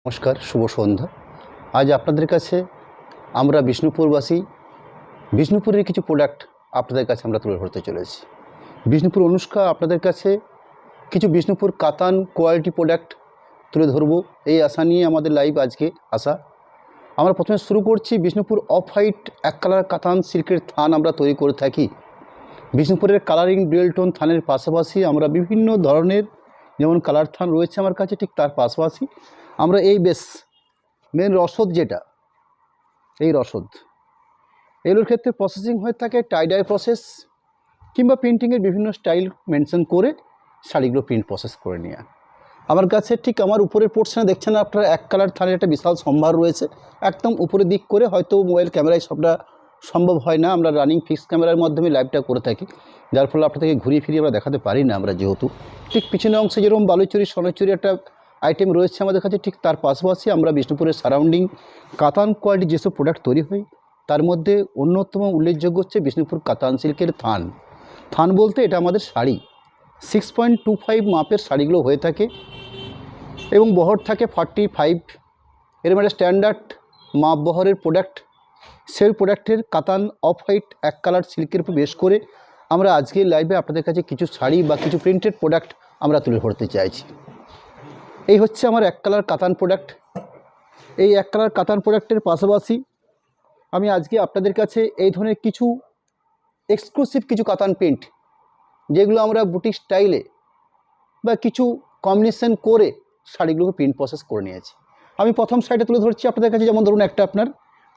নমস্কার, শুভ সন্ধ্যা। আজ আপনাদের কাছে আমরা বিষ্ণুপুরবাসী বিষ্ণুপুরের কিছু প্রোডাক্ট আপনাদের কাছে আমরা তুলে ধরতে চলেছি। বিষ্ণুপুর অনুষ্কা আপনাদের কাছে কিছু বিষ্ণুপুর কাতান কোয়ালিটি প্রোডাক্ট তুলে ধরবো, এই আশা নিয়ে আমাদের লাইভ আজকে আসা। আমরা প্রথমে শুরু করছি বিষ্ণুপুর অফ হোয়াইট এক কালার কাতান সিল্কের থান আমরা তৈরি করে থাকি। বিষ্ণুপুরের কালারিং ডুয়েল টোন থানের পাশাপাশি আমরা বিভিন্ন ধরনের যেমন কালার থান রয়েছে আমার কাছে, ঠিক তার পাশাপাশি আমরা এই বেশ মেন রসদ যেটা এই রসদ এগুলোর ক্ষেত্রে প্রসেসিং হয়ে থাকে টাইডাই প্রসেস কিংবা প্রিন্টিংয়ের বিভিন্ন স্টাইল মেনশন করে শাড়িগুলো প্রিন্ট প্রসেস করে নেওয়া। আমার কাছে ঠিক আমার উপরের পোর্শনে দেখছেন আপনারা এক কালার থানের একটা বিশাল সম্ভার রয়েছে, একদম উপরের দিক করে। হয়তো মোবাইল ক্যামেরায় সবটা সম্ভব হয় না, আমরা রানিং ফিক্স ক্যামেরার মাধ্যমে লাইভটা করে থাকি, যার ফলে আপনাদেরকে ঘুরিয়ে ফিরিয়ে আমরা দেখাতে পারি না। আমরা যেহেতু ঠিক পিছনের অংশে যেরকম বালুচুরি সোনাচুরি একটা আইটেম রয়েছে আমাদের কাছে, ঠিক তার পাশাপাশি আমরা বিষ্ণুপুরের সারাউন্ডিং কাতান কোয়ালিটি যেসব প্রোডাক্ট তৈরি হয় তার মধ্যে অন্যতম উল্লেখযোগ্য হচ্ছে বিষ্ণুপুর কাতান সিল্কের থান। থান বলতে এটা আমাদের শাড়ি 6.25 মাপের শাড়িগুলো হয়ে থাকে এবং বহর থাকে 45। এরকম একটা স্ট্যান্ডার্ড মাপ বহরের প্রোডাক্ট, সেই প্রোডাক্টের কাতান অফ হোয়াইট এক কালার সিল্কের উপর বেশ করে আমরা আজকে লাইভে আপনাদের কাছে কিছু শাড়ি বা কিছু প্রিন্টেড প্রোডাক্ট আমরা তুলে ধরতে চাইছি। এই হচ্ছে আমার এক কালার কাতান প্রোডাক্ট। এই এক কালার কাতান প্রোডাক্টের পাশাপাশি আমি আজকে আপনাদের কাছে এই ধরনের কিছু এক্সক্লুসিভ কিছু কাতান প্রিন্ট, যেগুলো আমরা বুটিক স্টাইলে বা কিছু কম্বিনেশন করে শাড়িগুলোকে প্রিন্ট প্রসেস করে নিয়েছি। আমি প্রথম শাড়িটা তুলে ধরছি আপনাদের কাছে। যেমন ধরুন একটা আপনার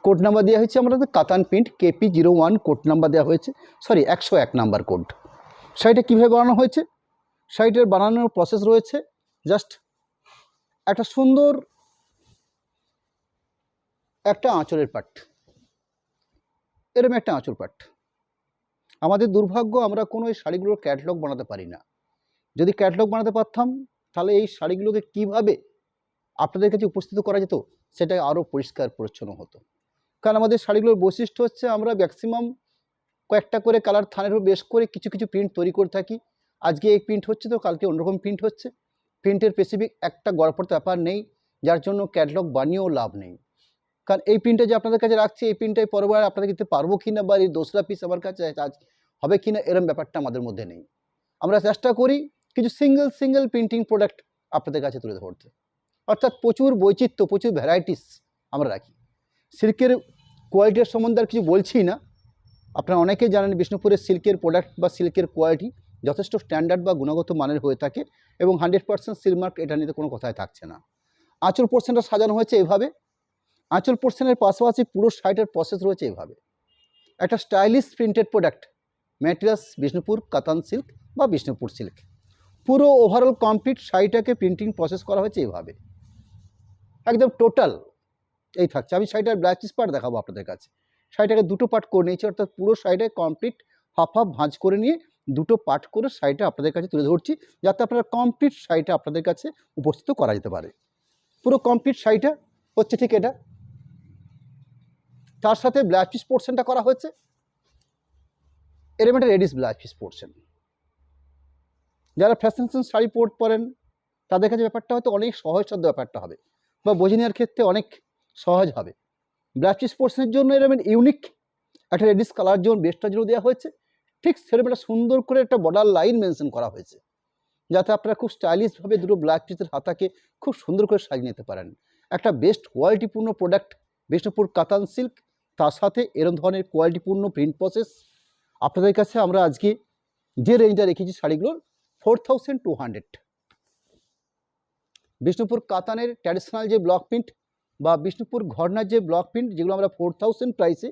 কোড নাম্বার দেওয়া হয়েছে আমাদের কাতান প্রিন্ট KP01 কোড নাম্বার দেওয়া হয়েছে, 101 নাম্বার কোড। শাড়িটা কীভাবে বানানো হয়েছে, শাড়িটার বানানোর প্রসেস রয়েছে জাস্ট একটা সুন্দর একটা আঁচলের পাট, এরকম একটা আঁচল পাট। আমাদের দুর্ভাগ্য আমরা কোনো এই শাড়িগুলোর ক্যাটালগ বানাতে পারি না। যদি ক্যাটালগ বানাতে পারতাম তাহলে এই শাড়িগুলোকে কীভাবে আপনাদের কাছে উপস্থিত করা যেত সেটা আরও পরিষ্কার পরিচ্ছন্ন হতো। কারণ আমাদের শাড়িগুলোর বৈশিষ্ট্য হচ্ছে আমরা ম্যাক্সিমাম কয়েকটা করে কালার থানের উপর বেশ করে কিছু কিছু প্রিন্ট তৈরি করে থাকি। আজকে এই প্রিন্ট হচ্ছে তো কালকে অন্যরকম প্রিন্ট হচ্ছে। প্রিন্টের স্পেসিফিক একটা গড়পড় ব্যাপার নেই, যার জন্য ক্যাটালগ বানিয়েও লাভ নেই। কারণ এই প্রিন্টটা যে আপনাদের কাছে রাখছি, এই প্রিন্টটাই পরবার আপনাদের দিতে পারবো কি না, বা এই দোসরা পিস আমার কাছে আজ হবে কি না, এরম ব্যাপারটা আমাদের মধ্যে নেই। আমরা চেষ্টা করি কিছু সিঙ্গেল প্রিন্টিং প্রোডাক্ট আপনাদের কাছে তুলে ধরতে, অর্থাৎ প্রচুর বৈচিত্র্য, প্রচুর ভ্যারাইটিস আমরা রাখি। সিল্কের কোয়ালিটির সম্বন্ধে আর কিছু বলছি না, আপনারা অনেকেই জানেন বিষ্ণুপুরের সিল্কের প্রোডাক্ট বা সিল্কের কোয়ালিটি যথেষ্ট স্ট্যান্ডার্ড বা গুণগত মানের হয়ে থাকে এবং 100% সিল মার্ক এটা নিতে কোনো কথাই থাকছে না। আঁচল পোর্শনটা সাজানো হয়েছে এভাবে। আঁচল পোর্শনের পাশাপাশি পুরো শাড়িটার প্রসেস রয়েছে এভাবে। একটা stylish printed product, materials Bishnupur কাতান সিল্ক বা বিষ্ণুপুর সিল্ক। পুরো ওভারঅল কমপ্লিট শাড়িটাকে প্রিন্টিং প্রসেস করা হয়েছে এভাবে, একদম টোটাল এই থাকছে। আমি শাড়িটার ব্লাউজ পিস পার্ট দেখাবো আপনাদের কাছে। শাড়িটাকে দুটো পার্ট করে নিয়েছি, অর্থাৎ পুরো শাড়িটাকে কমপ্লিট হাফ ভাঁজ করে নিয়ে দুটো পার্ট করে শাড়িটা আপনাদের কাছে তুলে ধরছি, যাতে আপনারা কমপ্লিট শাড়িটা আপনাদের কাছে উপস্থিত করা যেতে পারে। পুরো কমপ্লিট শাড়িটা হচ্ছে ঠিক এটা। তার সাথে ব্লাউজ পিস পোর্শনটা করা হয়েছে এরকম একটা রেডিস ব্লাউজ পিস পোর্শন। যারা ফ্যাশন শাড়ি পরেন তাদের কাছে ব্যাপারটা হয়তো অনেক সহজসাধ্য ব্যাপারটা হবে, বা বোঝে নেওয়ার ক্ষেত্রে অনেক সহজ হবে। ব্লাউজ পিস পোর্শনের জন্য এরকম ইউনিক একটা রেডিস কালার যেমন বেস্টটার জন্য দেওয়া হয়েছে, ঠিক সেরকম একটা সুন্দর করে একটা বর্ডার লাইন মেনশন করা হয়েছে, যাতে আপনারা খুব স্টাইলিশভাবে দুটো ব্লাউজ পিসের হাতাকে খুব সুন্দর করে সাজিয়ে নিতে পারেন। একটা বেস্ট কোয়ালিটিপূর্ণ প্রোডাক্ট বিষ্ণুপুর কাতান সিল্ক, তার সাথে এরকম ধরনের কোয়ালিটিপূর্ণ প্রিন্ট প্রসেস আপনাদের কাছে আমরা আজকে যে রেঞ্জটা রেখেছি শাড়িগুলোর 4200। বিষ্ণুপুর কাতানের ট্র্যাডিশনাল যে ব্লক প্রিন্ট বা বিষ্ণুপুর ঘরনার যে ব্লক প্রিন্ট, যেগুলো আমরা 4000 প্রাইসে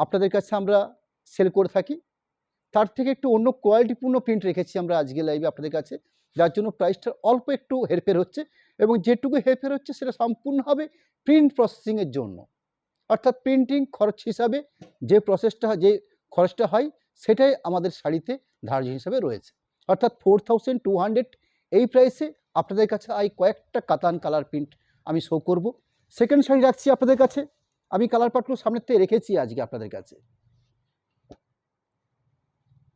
আপনাদের কাছে আমরা সেল করে থাকি, তার থেকে একটু অন্য কোয়ালিটিপূর্ণ প্রিন্ট রেখেছি আমরা আজকে লাইভে আপনাদের কাছে, যার জন্য প্রাইসটা অল্প একটু হেরফের হচ্ছে। এবং যেটুকু হেরফের হচ্ছে সেটা সম্পূর্ণ হবে প্রিন্ট প্রসেসিংয়ের জন্য, অর্থাৎ প্রিন্টিং খরচ হিসাবে যে খরচটা হয় সেটাই আমাদের শাড়িতে ধার্য হিসাবে রয়েছে। অর্থাৎ 4200 এই প্রাইসে আপনাদের কাছে কয়েকটা কাতান কালার প্রিন্ট আমি শো করব। সেকেন্ড শাড়ি রাখছি আপনাদের কাছে, আমি কালার পার্টগুলো সামনের থেকে রেখেছি আজকে আপনাদের কাছে।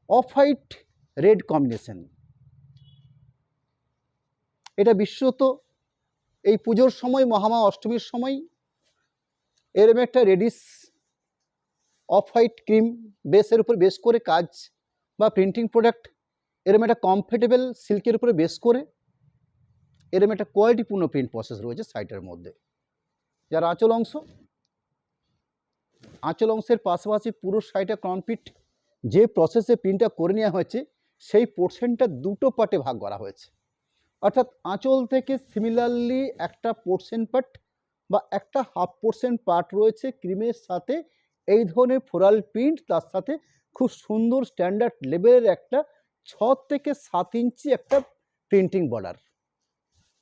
অফ হোয়াইট রেড কম্বিনেশন, এটা বিশেষত এই পুজোর সময়, মহামা অষ্টমীর সময় এরম একটা রেডিশ অফ হোয়াইট ক্রিম বেসের উপর বেস করে কাজ বা প্রিন্টিং প্রোডাক্ট, এরম একটা কমফোর্টেবল সিল্কের উপরে বেস করে এরম একটা কোয়ালিটিপূর্ণ প্রিন্ট প্রসেস রয়েছে শাড়িটার মধ্যে। যার আঁচল অংশের পাশাপাশি পুরো শাড়িটা কমপ্লিট যে প্রসেসে প্রিন্টটা করে নেওয়া হয়েছে সেই পোর্শনটা দুটো পার্টে ভাগ করা হয়েছে। অর্থাৎ আঁচল থেকে সিমিলারলি একটা পোর্শন পার্ট বা একটা হাফ পোর্শন পার্ট রয়েছে ক্রিমের সাথে এই ধরনের ফ্লোরাল প্রিন্ট, তার সাথে খুব সুন্দর স্ট্যান্ডার্ড লেভেলের একটা 6 থেকে 7 ইঞ্চি একটা প্রিন্টিং বর্ডার।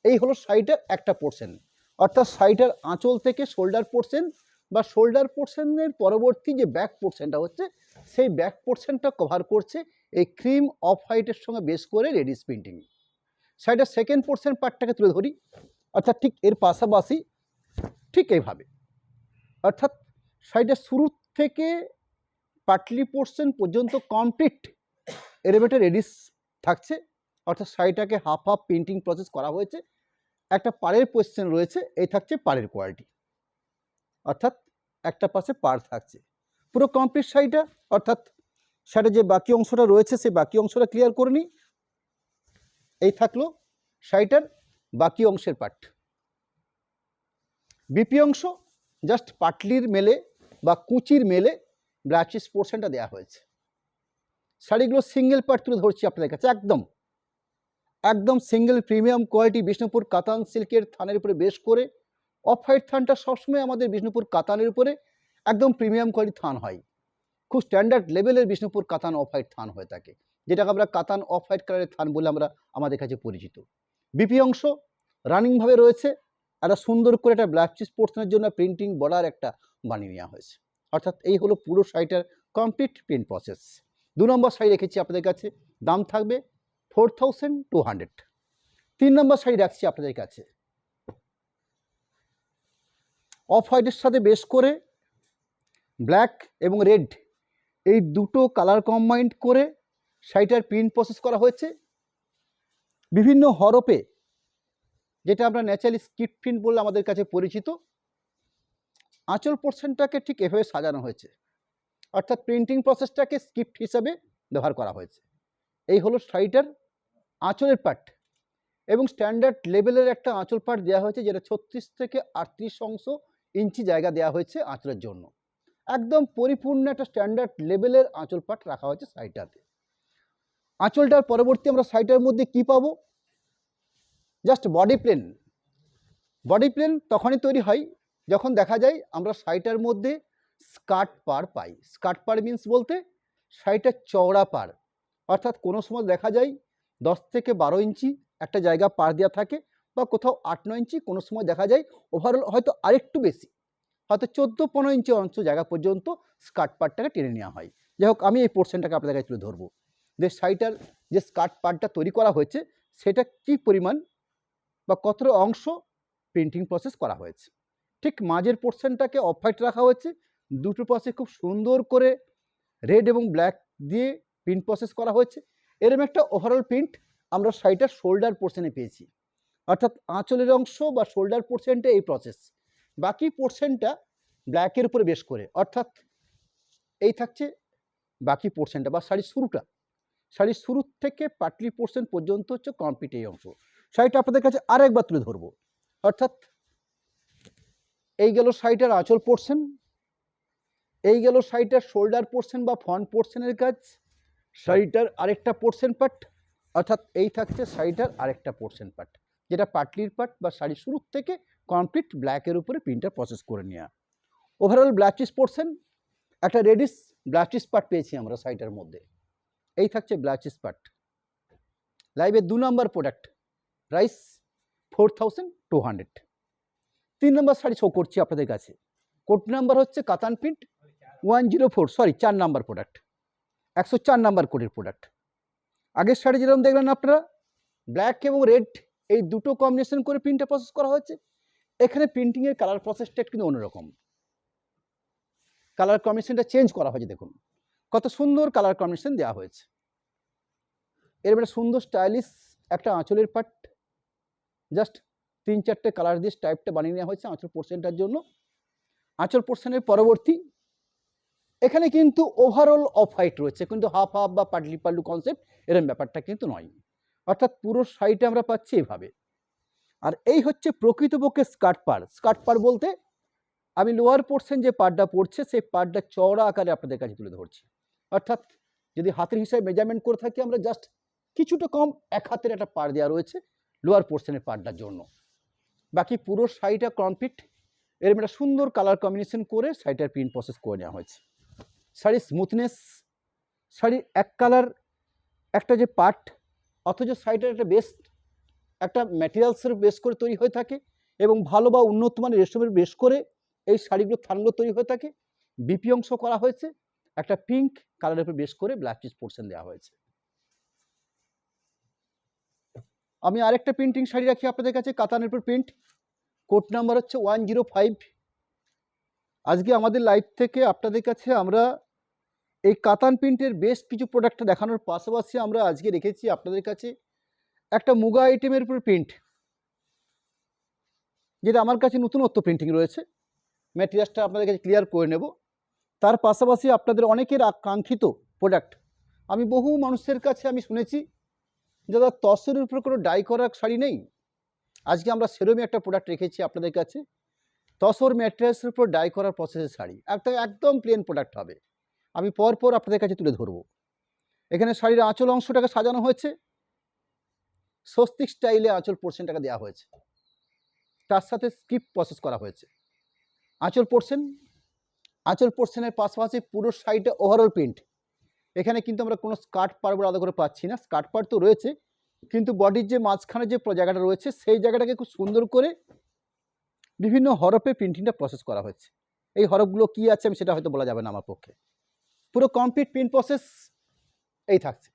এই হলো শাড়িটার একটা পোর্শন। অর্থাৎ শাড়িটার আঁচল থেকে শোল্ডার পোর্শন বা শোল্ডার পোর্শনের পরবর্তী যে ব্যাক পোর্শনটা হচ্ছে সেই ব্যাক পোর্শনটা কভার করছে এই ক্রিম অফ হোয়াইটের সঙ্গে বেস করে রেডিশ প্রিন্টিং। শাড়িটার সেকেন্ড পোর্শন পার্টটাকে তুলে ধরি, অর্থাৎ ঠিক এর পাশাপাশি ঠিক এইভাবে, অর্থাৎ শাড়িটার শুরু থেকে পাটলি পোর্শন পর্যন্ত কমপ্লিট এরম একটা রেডিশ থাকছে। অর্থাৎ শাড়িটাকে হাফ হাফ প্রিন্টিং প্রসেস করা হয়েছে। একটা পাড়ের পোর্শন রয়েছে, এই থাকছে পাড়ের কোয়ালিটি, অর্থাৎ একটা পাশে পাড় থাকছে পুরো কমপ্লিট শাড়িটা। অর্থাৎ শাড়ির যে বাকি অংশটা রয়েছে সেই বাকি অংশটা ক্লিয়ার করে নিই। এই থাকলো শাড়িটার বাকি অংশের পার্ট। বিপি অংশ জাস্ট পাটলির মেলে বা কুচির মেলে ব্লাউজ পোর্শনটা দেওয়া হয়েছে। শাড়িগুলো সিঙ্গেল পার্ট তুলে ধরছি আপনাদের কাছে, একদম সিঙ্গেল প্রিমিয়াম কোয়ালিটি বিষ্ণুপুর কাতান সিল্কের থানের উপরে বেশ করে। অফ হোয়াইট থানটা সবসময় আমাদের বিষ্ণুপুর কাতানের উপরে একদম প্রিমিয়াম কোয়ালিটি থান হয়, খুব স্ট্যান্ডার্ড লেভেলের বিষ্ণুপুর কাতান অফ হোয়াইট থান হয়ে থাকে, যেটাকে আমরা কাতান অফ হোয়াইট কালারের থান বলে আমরা আমাদের কাছে পরিচিত। বিপি অংশ রানিংভাবে রয়েছে, একটা সুন্দর করে একটা ব্ল্যাক চিজ পোর্শনের জন্য প্রিন্টিং বর্ডার একটা বানিয়ে নেওয়া হয়েছে। অর্থাৎ এই হলো পুরো শাড়িটার কমপ্লিট প্রিন্ট প্রসেস। 2 নম্বর শাড়ি রেখেছি আপনাদের কাছে, দাম থাকবে 4200। 3 নম্বর শাড়ি রাখছি আপনাদের কাছে অফ হোয়াইটের সাথে বেশ করে ব্ল্যাক এবং রেড এই দুটো কালার কম্বাইন্ড করে শাড়িটার প্রিন্ট প্রসেস করা হয়েছে বিভিন্ন হরপে, যেটা আমরা ন্যাচারালি স্কিট প্রিন্ট বলে আমাদের কাছে পরিচিত। আঁচল পোর্শনটাকে ঠিক এভাবে সাজানো হয়েছে, অর্থাৎ প্রিন্টিং প্রসেসটাকে স্ক্রিপ্ট হিসাবে ব্যবহার করা হয়েছে। এই হলো শাড়িটার আঁচলের পার্ট এবং স্ট্যান্ডার্ড লেভেলের একটা আঁচল পার্ট দেওয়া হয়েছে, যেটা 36 থেকে 38 ইঞ্চি জায়গা দেওয়া হয়েছে আঁচলের জন্য। একদম পরিপূর্ণ একটা স্ট্যান্ডার্ড লেভেলের আঁচল পার্ট রাখা হয়েছে শাড়িটাতে। আঁচলটার পরবর্তী আমরা শাড়িটার মধ্যে কি পাবো, জাস্ট বডি প্লেন তখনই তৈরি হয় যখন দেখা যায় আমরা শাড়িটার মধ্যে স্কার্ট পাড় পাই। স্কার্ট পাড় মিন্স বলতে শাড়িটার চওড়া পাড়, অর্থাৎ কোনো সময় দেখা যায় 10 থেকে 12 ইঞ্চি একটা জায়গা পাড় দেওয়া থাকে, বা কোথাও 8-9 ইঞ্চি, কোনো সময় দেখা যায় ওভারঅল হয়তো আরেকটু বেশি, হয়তো 14-15 ইঞ্চি অংশ জায়গা পর্যন্ত স্কার্ট পাড়টাকে টেনে নেওয়া হয়। যাই হোক, আমি এই পোর্শনটাকে আপনাদের কাছে তুলে ধরবো যে শাড়িটার যে স্কার্ট পাড়টা তৈরি করা হয়েছে সেটা কী পরিমাণ বা কতটা অংশ প্রিন্টিং প্রসেস করা হয়েছে। ঠিক মাঝের পোর্শনটাকে অফ হোয়াইট রাখা হয়েছে, দুটো পাশে খুব সুন্দর করে রেড এবং ব্ল্যাক দিয়ে প্রিন্ট প্রসেস করা হয়েছে। এরকম একটা ওভারঅল প্রিন্ট আমরা শাড়িটার শোল্ডার পোর্শনে পেয়েছি, অর্থাৎ আঁচলের অংশ বা শোল্ডার পোর্শনটা এই প্রসেস, বাকি পোর্শনটা ব্ল্যাকের উপরে বেশ করে, অর্থাৎ এই থাকছে বাকি পোর্শনটা বা শাড়ির শুরু থেকে পাটলি পোর্শন পর্যন্ত হচ্ছে কমপ্লিট এই অংশ। শাড়িটা আপনাদের কাছে আরেকবার তুলে ধরবো, অর্থাৎ এই গেল শাড়িটার আঁচল পোর্শন, এই গেল শাড়িটার শোল্ডার পোর্শন বা ফ্রন্ট পোর্শনের কাজ, শাড়িটার আরেকটা পোর্শন পার্ট, অর্থাৎ এই থাকছে শাড়িটার আরেকটা পোর্শন পার্ট, যেটা পাটলির পার্ট বা শাড়ির শুরু থেকে কমপ্লিট ব্ল্যাকের উপরে প্রিন্টার প্রসেস করে নেওয়া। ওভারঅল ব্ল্যাচিস পোর্শন, একটা রেডিশ ব্ল্যাচিস পার্ট পেয়েছি আমরা শাড়িটার মধ্যে, এই থাকছে ব্ল্যাচিস পার্ট। লাইভের 2 নম্বর প্রোডাক্ট, প্রাইস 4200। 3 নম্বর শাড়ি শো করছি আপনাদের কাছে, কোড নাম্বার হচ্ছে কাতান প্রিন্ট 104, 4 নম্বর প্রোডাক্ট, 104 নম্বর কোডের প্রোডাক্ট। আগের শাড়ি যেরকম দেখলেন আপনারা ব্ল্যাক এবং রেড এই দুটো কম্বিনেশন করে প্রিন্টটা প্রসেস করা হয়েছে, এখানে প্রিন্টিংয়ের কালার প্রসেসটা কিন্তু অন্যরকম, কালার কম্বিনেশনটা চেঞ্জ করা হয়েছে। দেখুন কত সুন্দর কালার কম্বিনেশন দেওয়া হয়েছে। এর সুন্দর স্টাইলিশ একটা আঁচলের পার্ট, জাস্ট 3-4টে কালার দিয়ে স্ট্রাইপটা বানিয়ে নেওয়া হয়েছে আঁচল পোর্শনটার জন্য। আঁচল পোর্শনের পরবর্তী এখানে কিন্তু ওভারঅল অফ হোয়াইট রয়েছে, কিন্তু হাফ হাফ বা পাটলি পাল্লু কনসেপ্ট এরকম ব্যাপারটা কিন্তু নয়, অর্থাৎ পুরো শাড়িটা আমরা পাচ্ছি এভাবে। আর এই হচ্ছে প্রকৃতপক্ষে স্কার্ট পাড়। স্কার্ট পাড় বলতে আমি লোয়ার পোর্শন যে পাড়টা পড়ছে সেই পাড়টা চওড়া আকারে আপনাদের কাছে তুলে ধরছি, অর্থাৎ যদি হাতের হিসাবে মেজারমেন্ট করে থাকি আমরা জাস্ট কিছুটা কম 1 হাতের একটা পাড় দেওয়া রয়েছে লোয়ার পোর্শনের পাড়টার জন্য। বাকি পুরো শাড়িটা কমপ্লিট এরকম একটা সুন্দর কালার কম্বিনেশন করে শাড়িটার প্রিন্ট প্রসেস করে নেওয়া হয়েছে। শাড়ির স্মুথনেস, শাড়ির এক কালার একটা যে পার্ট, অথচ শাড়িটার একটা বেস্ট একটা ম্যাটেরিয়ালসের বেস করে তৈরি হয়ে থাকে এবং ভালো বা উন্নত মানের রেশমের বেস করে এই শাড়িগুলো থানগুলো তৈরি হয়ে থাকে। বিপি অংশ করা হয়েছে একটা পিঙ্ক কালারের উপর বেস করে ব্ল্যাক পিস পোর্শন দেওয়া হয়েছে। আমি আরেকটা প্রিন্টিং শাড়ি রাখি আপনাদের কাছে, কাতানের উপর প্রিন্ট, কোড নাম্বার হচ্ছে 105। আজকে আমাদের লাইভ থেকে আপনাদের কাছে আমরা এই কাতান প্রিন্টের বেশ কিছু প্রোডাক্ট দেখানোর পাশাপাশি আমরা আজকে রেখেছি আপনাদের কাছে একটা মুগা আইটেমের উপর প্রিন্ট, যেটা আমার কাছে নতুনত্ব প্রিন্টিং রয়েছে। ম্যাটেরিয়ালসটা আপনাদের কাছে ক্লিয়ার করে নেব। তার পাশাপাশি আপনাদের অনেকের আকাঙ্ক্ষিত প্রোডাক্ট, আমি বহু মানুষের কাছে আমি শুনেছি যারা তসরের উপর কোনো ডাই করা শাড়ি নেই, আজকে আমরা সেরমই একটা প্রোডাক্ট রেখেছি আপনাদের কাছে, তসর ম্যাটেরিয়ালসের উপর ডাই করার প্রসেসের শাড়ি, একদম প্লেন প্রোডাক্ট হবে। আমি পরপর আপনাদের কাছে তুলে ধরবো। এখানে শাড়ির আঁচল অংশটাকে সাজানো হয়েছে স্বস্তিক স্টাইলে, আঁচল পোর্শনটাকে দেওয়া হয়েছে, তার সাথে স্কিপ প্রসেস করা হয়েছে। আঁচল পোর্শনের পাশাপাশি পুরো শাড়িটা ওভারঅল প্রিন্ট। এখানে কিন্তু আমরা কোনো স্কার্ট পাড় আলাদা করে পাচ্ছি না, স্কার্ট পাড় তো রয়েছে কিন্তু বডির যে মাঝখানে যে জায়গাটা রয়েছে সেই জায়গাটাকে খুব সুন্দর করে বিভিন্ন হরফে প্রিন্টিংটা প্রসেস করা হয়েছে। এই হরফগুলো কী আছে আমি সেটা হয়তো বলা যাবে না আমার পক্ষে। পুরো কমপ্লিট প্রিন্ট প্রসেস এই থাকছে,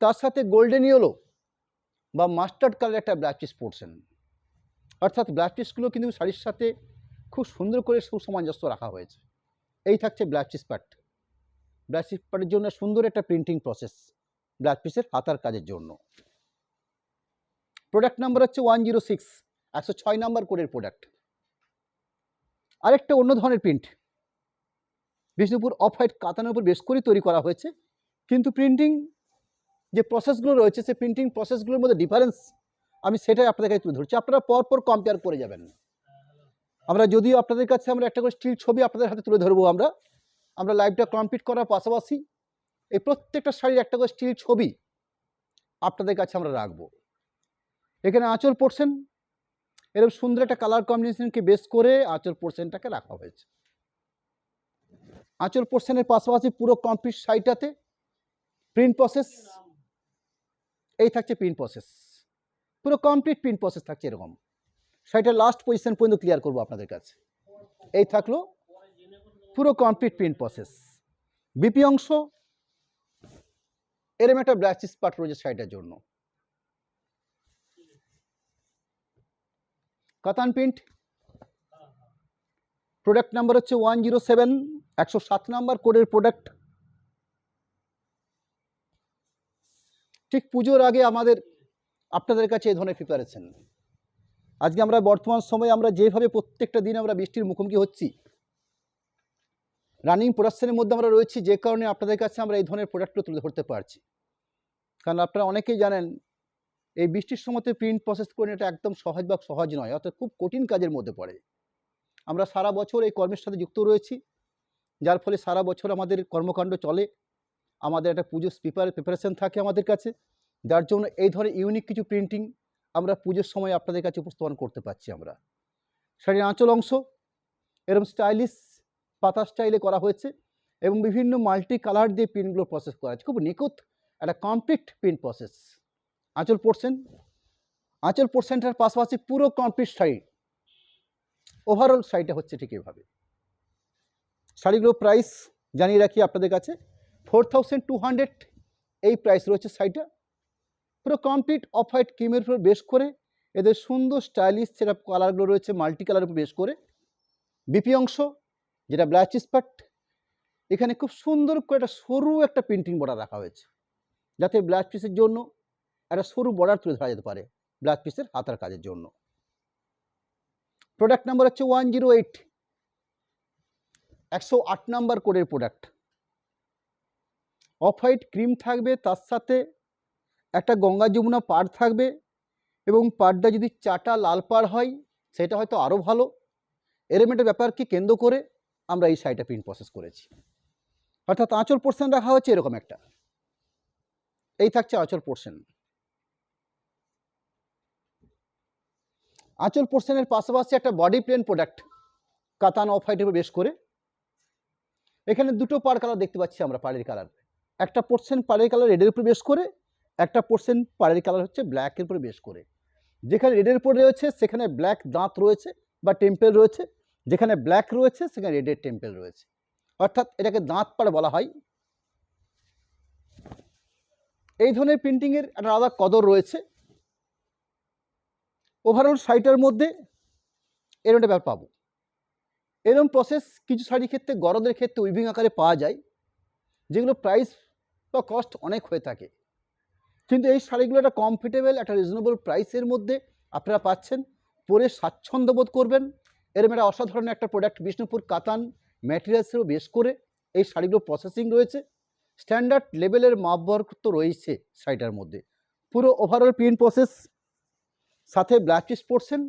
তার সাথে গোল্ডেন ইয়েলো বা মাস্টার্ড কালার একটা ব্ল্যাক পিস পোর্শন, অর্থাৎ ব্ল্যাক পিসগুলো কিন্তু শাড়ির সাথে খুব সুন্দর করে সুসামঞ্জস্য রাখা হয়েছে। এই থাকছে black piece part. Black piece পার্টের জন্য সুন্দর একটা প্রিন্টিং প্রসেস ব্ল্যাক পিসের হাতার কাজের জন্য। প্রোডাক্ট নাম্বার হচ্ছে 106, 106 নাম্বার কোডের প্রোডাক্ট। আরেকটা অন্য ধরনের প্রিন্ট, বিষ্ণুপুর অফ হোয়াইট কাতানের উপর বেশ করে তৈরি করা হয়েছে, কিন্তু প্রিন্টিং যে প্রসেসগুলো রয়েছে সেই প্রিন্টিং প্রসেসগুলোর মধ্যে ডিফারেন্স আমি সেটাই আপনাদের কাছে তুলে ধরছি, আপনারা পরপর কম্পেয়ার করে যাবেন। আমরা যদিও আপনাদের কাছে আমরা একটা করে স্টিল ছবি আপনাদের হাতে তুলে ধরবো, আমরা লাইভটা কমপ্লিট করার পাশাপাশি এই প্রত্যেকটা শাড়ির একটা করে স্টিল ছবি আপনাদের কাছে আমরা রাখবো। এখানে আঁচল পোর্শন এরকম সুন্দর একটা কালার কম্বিনেশনকে বেস করে আঁচল পোর্শনটাকে রাখা হয়েছে। আঁচল পোর্শনের পাশাপাশি পুরো কমপ্লিট শাড়িটাতে প্রিন্ট প্রসেস, এই থাকছে প্রিন্ট প্রসেস, পুরো কমপ্লিট প্রিন্ট প্রসেস থাকছে এরকম। শাড়িটার লাস্ট পজিশন পর্যন্ত ক্লিয়ার করবো আপনাদের কাছে। এই থাকলো পুরো কমপ্লিট প্রিন্ট প্রসেস। বিপি অংশ এরকম একটা ব্ল্যাক চিজ পার্ট রয়েছে শাড়িটার জন্য। কাতান প্রিন্ট, প্রোডাক্ট নাম্বার হচ্ছে 107, 107 নাম্বার কোডের প্রোডাক্ট। ঠিক পুজোর আগে আমাদের আপনাদের কাছে এই ধরনের প্রিপারেশন। আজকে আমরা বর্তমান সময়ে আমরা যেভাবে প্রত্যেকটা দিন আমরা বৃষ্টির মুখোমুখি হচ্ছি, রানিং প্রোডাকশনের মধ্যে আমরা রয়েছি, যে কারণে আপনাদের কাছে আমরা এই ধরনের প্রোডাক্টগুলো তুলে ধরতে পারছি। কারণ আপনারা অনেকেই জানেন এই বৃষ্টির সময়তে প্রিন্ট প্রসেস করে এটা একদম সহজ নয়, অর্থাৎ খুব কঠিন কাজের মধ্যে পড়ে। আমরা সারা বছর এই কর্মের সাথে যুক্ত রয়েছি, যার ফলে সারা বছর আমাদের কর্মকাণ্ড চলে, আমাদের একটা পুজোর প্রিপারেশন থাকে আমাদের কাছে, যার জন্য এই ধরনের ইউনিক কিছু প্রিন্টিং আমরা পুজোর সময় আপনাদের কাছে উপস্থাপন করতে পারছি। আমরা শাড়ির আঁচল অংশ এরকম স্টাইলিশ পাতা স্টাইলে করা হয়েছে এবং বিভিন্ন মাল্টি কালার দিয়ে প্রিন্টগুলো প্রসেস করা হয়েছে, খুব নিখুঁত একটা কমপ্লিট প্রিন্ট প্রসেস। আঁচল পোর্শনটার পাশাপাশি পুরো কমপ্লিট শাড়ি ওভারঅল শাড়িটা হচ্ছে ঠিক এভাবে। শাড়িগুলো প্রাইস জানিয়ে রাখি আপনাদের কাছে, 4200 এই প্রাইস রয়েছে শাড়িটা। পুরো কমপ্লিট অফ হোয়াইট ক্রিমের উপর বেশ করে এদের সুন্দর স্টাইলিশ সেটা কালারগুলো রয়েছে মাল্টি কালারের উপর বেশ করে। বিপি অংশ যেটা ব্ল্যাক চিজ পার্ট, এখানে খুব সুন্দর করে একটা সরু একটা প্রিন্টিং বর্ডার রাখা হয়েছে, যাতে ব্ল্যাক পিসের জন্য একটা সরু বর্ডার তুলে ধরা যেতে পারে। ব্লাউজ পিসের হাতার কাজের জন্য। প্রোডাক্ট নাম্বার হচ্ছে 108, 108 নাম্বার কোডের প্রোডাক্ট। অফ হোয়াইট ক্রিম থাকবে, তার সাথে একটা গঙ্গা যমুনা পাড় থাকবে, এবং পাড়টা যদি চাটা লাল পাড় হয় সেটা হয়তো আরও ভালো। এরকম একটা ব্যাপারকে কেন্দ্র করে আমরা এই শাড়িটা প্রিন্ট প্রসেস করেছি। অর্থাৎ আঁচল পোর্শন রাখা হচ্ছে এরকম একটা, এই থাকছে আঁচল পোর্শন। আঁচল পোর্শনের পাশাপাশি একটা বডি প্লেন প্রোডাক্ট কাতান অফ হোয়াইটের উপর বেশ করে। এখানে দুটো পাড় কালার দেখতে পাচ্ছি আমরা, পাড়ের কালার। একটা পোর্শন পাড়ের কালার রেডের উপর বেশ করে, একটা পোর্শন পাড়ের কালার হচ্ছে ব্ল্যাকের উপরে বেশ করে। যেখানে রেডের উপর রয়েছে সেখানে ব্ল্যাক দাঁত রয়েছে বা টেম্পেল রয়েছে, যেখানে ব্ল্যাক রয়েছে সেখানে রেডের টেম্পেল রয়েছে, অর্থাৎ এটাকে দাঁত পাড় বলা হয়। এই ধরনের প্রিন্টিংয়ের একটা আলাদা কদর রয়েছে। ওভারঅল শাড়িটার মধ্যে এরকম একটা ব্যাপার পাবো। এরকম প্রসেস কিছু শাড়ির ক্ষেত্রে গরদের ক্ষেত্রে উইভিং আকারে পাওয়া যায়, যেগুলো প্রাইস বা কস্ট অনেক হয়ে থাকে, কিন্তু এই শাড়িগুলো একটা কমফোর্টেবল একটা রিজনেবল প্রাইসের মধ্যে আপনারা পাচ্ছেন, পরে স্বাচ্ছন্দ্য বোধ করবেন। এরকম একটা অসাধারণ একটা প্রোডাক্ট বিষ্ণুপুর কাতান ম্যাটেরিয়ালসেরও বেশ করে এই শাড়িগুলো প্রসেসিং রয়েছে। স্ট্যান্ডার্ড লেভেলের মাপবর্ক তো রয়েছে শাড়িটার মধ্যে। পুরো ওভারঅল প্রিন্ট প্রসেস, সাথে ব্লাউজ পিস পোর্শন,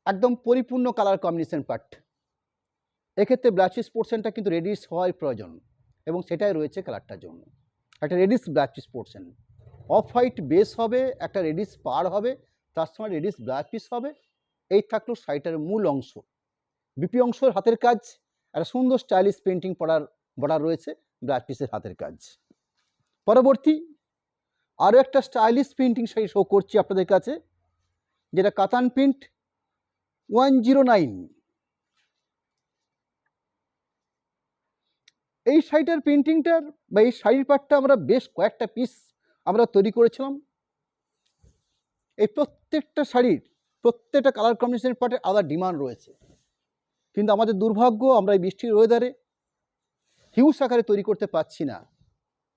একদম পরিপূর্ণ কালার কম্বিনেশন পার্ট। এক্ষেত্রে ব্লাউজ পিস পোর্শনটা কিন্তু রেডিশ হওয়ার প্রয়োজন, এবং সেটাই রয়েছে কালারটার জন্য। একটা reddish blouse piece portion, off white base হবে, একটা রেডিশ পাড় হবে, তার সময় রেডিশ ব্লাউজ পিস হবে। এই থাকলো শাড়িটার মূল অংশ। বিপি অংশের হাতের কাজ, একটা সুন্দর স্টাইলিশ পেন্টিং বর্ডার রয়েছে ব্লাউজ পিসের হাতের কাজ। পরবর্তী আরও একটা স্টাইলিশ প্রিন্টিং শাড়ি শো করছি আপনাদের কাছে, যেটা কাতান প্রিন্ট 109। এই শাড়িটার প্রিন্টিংটার বা এই শাড়ির পাটটা আমরা বেশ কয়েকটা পিস আমরা তৈরি করেছিলাম। এই প্রত্যেকটা শাড়ির প্রত্যেকটা কালার কম্বিনেশনের পার্টে আলাদা ডিমান্ড রয়েছে, কিন্তু আমাদের দুর্ভাগ্য আমরা এই বৃষ্টির ওয়েদারে হিউজ আকারে তৈরি করতে পারছি না।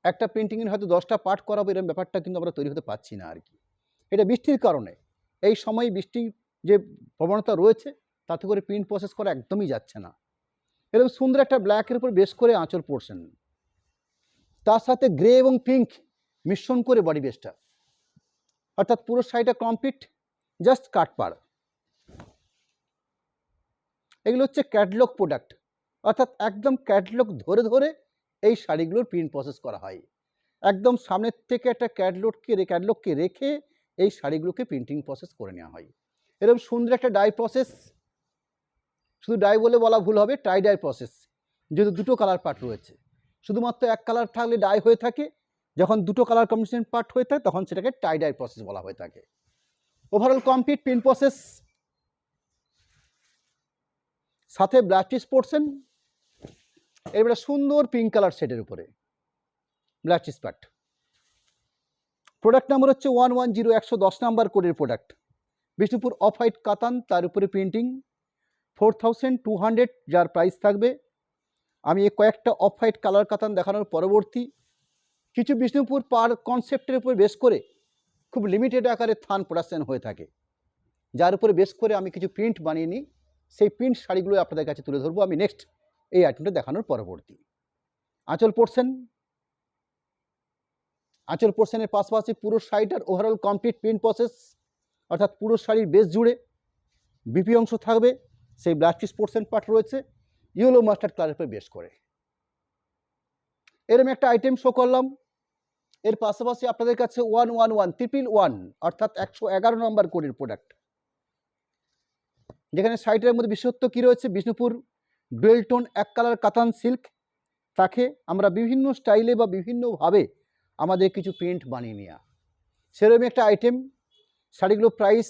একটা প্রিন্টিংয়ের হয়তো 10টা পার্ট করাবো, এরকম ব্যাপারটা কিন্তু আমরা তৈরি হতে পারছি না আর কি। এটা বৃষ্টির কারণে, এই সময় বৃষ্টির যে প্রবণতা রয়েছে তাতে করে প্রিন্ট প্রসেস করা একদমই যাচ্ছে না। এরকম সুন্দর একটা ব্ল্যাকের উপর বেশ করে আঁচল পোর্শন, তার সাথে গ্রে এবং পিঙ্ক মিশ্রণ করে বডি বেসটা, অর্থাৎ পুরো শাড়িটা কমপ্লিট জাস্ট কাটপাড়। এগুলো হচ্ছে ক্যাটলগ প্রোডাক্ট, অর্থাৎ একদম ক্যাটলগ ধরে ধরে এই শাড়িগুলোর প্রিন্ট প্রসেস করা হয়। একদম সামনের থেকে একটা ক্যাটলগকে রেখে এই শাড়িগুলোকে প্রিন্টিং প্রসেস করে নেওয়া হয়। এরকম সুন্দর একটা ডাই প্রসেস, শুধু ডাই বলে বলা ভুল হবে, টাই ডাই প্রসেস। যেহেতু দুটো কালার পার্ট রয়েছে, শুধুমাত্র এক কালার থাকলে ডাই হয়ে থাকে, যখন দুটো কালার কম্বিনেশন পার্ট হয়ে থাকে তখন সেটাকে টাই ডাই প্রসেস বলা হয়ে থাকে। ওভারঅল কমপ্লিট প্রিন্ট প্রসেস, সাথে ব্লাউজ পিস পোর্শন, এবারে সুন্দর পিঙ্ক কালার শেডের উপরে blouse piece part. Product number হচ্ছে 110, 110 নাম্বার কোডের প্রোডাক্ট। বিষ্ণুপুর অফ হোয়াইট কাতান, তার উপরে প্রিন্টিং 4200 যার প্রাইস থাকবে। আমি এই কয়েকটা অফ হোয়াইট কালার কাতান দেখানোর পরবর্তী কিছু বিষ্ণুপুর পার কনসেপ্টের উপর বেশ করে খুব লিমিটেড আকারে থান প্রোডাকশন হয়ে থাকে, যার উপরে বেশ করে আমি কিছু প্রিন্ট বানিয়ে নিই। সেই প্রিন্ট শাড়িগুলো আপনাদের কাছে তুলে ধরবো আমি নেক্সট এই আইটেমটা দেখানোর পরবর্তী। আঁচল পোর্শন, আঁচল পোর্শনের পাশাপাশি পুরো শাড়িটার ওভারঅল কমপ্লিট প্রিন্ট প্রসেস, অর্থাৎ পুরো শাড়ির বেস জুড়ে বিপি অংশ থাকবে, সেই ব্লাউজ পিস পোর্শন পার্ট রয়েছে ইয়েলো মাস্টার্ড কালারের উপরে বেশ করে। এরকম একটা আইটেম শো করলাম। এর পাশাপাশি আপনাদের কাছে 111 অর্থাৎ 111 নম্বর কোডের প্রোডাক্ট, যেখানে শাড়িটার মধ্যে বিশেষত্ব কী রয়েছে, বিষ্ণুপুর ডুয়েল টোন এক কালার কাতান সিল্ক, তাকে আমরা বিভিন্ন স্টাইলে বা বিভিন্নভাবে আমাদের কিছু প্রিন্ট বানিয়ে নেওয়া, সেরকম একটা আইটেম। শাড়িগুলো প্রাইস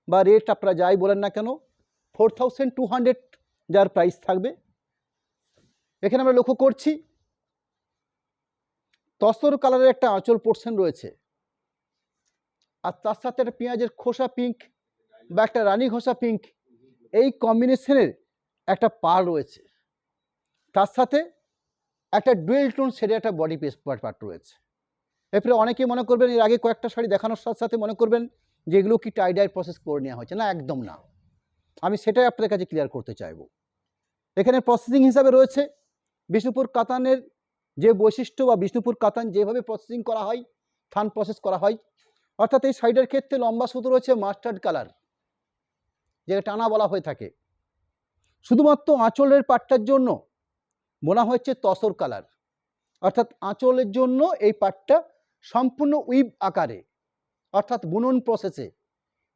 বা রেট আপনারা যাই বলেন না কেন 4200 যার প্রাইস থাকবে। এখানে আমরা লক্ষ্য করছি তসর কালারের একটা আঁচল পোর্শন রয়েছে, আর তার সাথে একটা পেঁয়াজের খোসা পিঙ্ক বা একটা রানী ঘোষা পিঙ্ক, এই কম্বিনেশনের একটা পাড় রয়েছে, তার সাথে একটা ডুয়েল টোন শেডের একটা বডি পিস পার্ট রয়েছে। এরপরে অনেকেই মনে করবেন এর আগে কয়েকটা শাড়ি দেখানোর সাথে সাথে মনে করবেন যে এগুলো কি টাই ডাই প্রসেস করে নেওয়া হয়েছে, না একদম না। আমি সেটাই আপনাদের কাছে ক্লিয়ার করতে চাইব। এখানে প্রসেসিং হিসাবে রয়েছে বিষ্ণুপুর কাতানের যে বৈশিষ্ট্য বা বিষ্ণুপুর কাতান যেভাবে প্রসেসিং করা হয়, থান প্রসেস করা হয়, অর্থাৎ এই শাড়িটার ক্ষেত্রে লম্বা সুতো রয়েছে মাস্টার্ড কালার, যেটা টানা বলা হয়ে থাকে। শুধুমাত্র আঁচলের পাটটার জন্য বোনা হচ্ছে তসর কালার, অর্থাৎ আঁচলের জন্য এই পাটটা সম্পূর্ণ উইভ আকারে অর্থাৎ বুনন প্রসেসে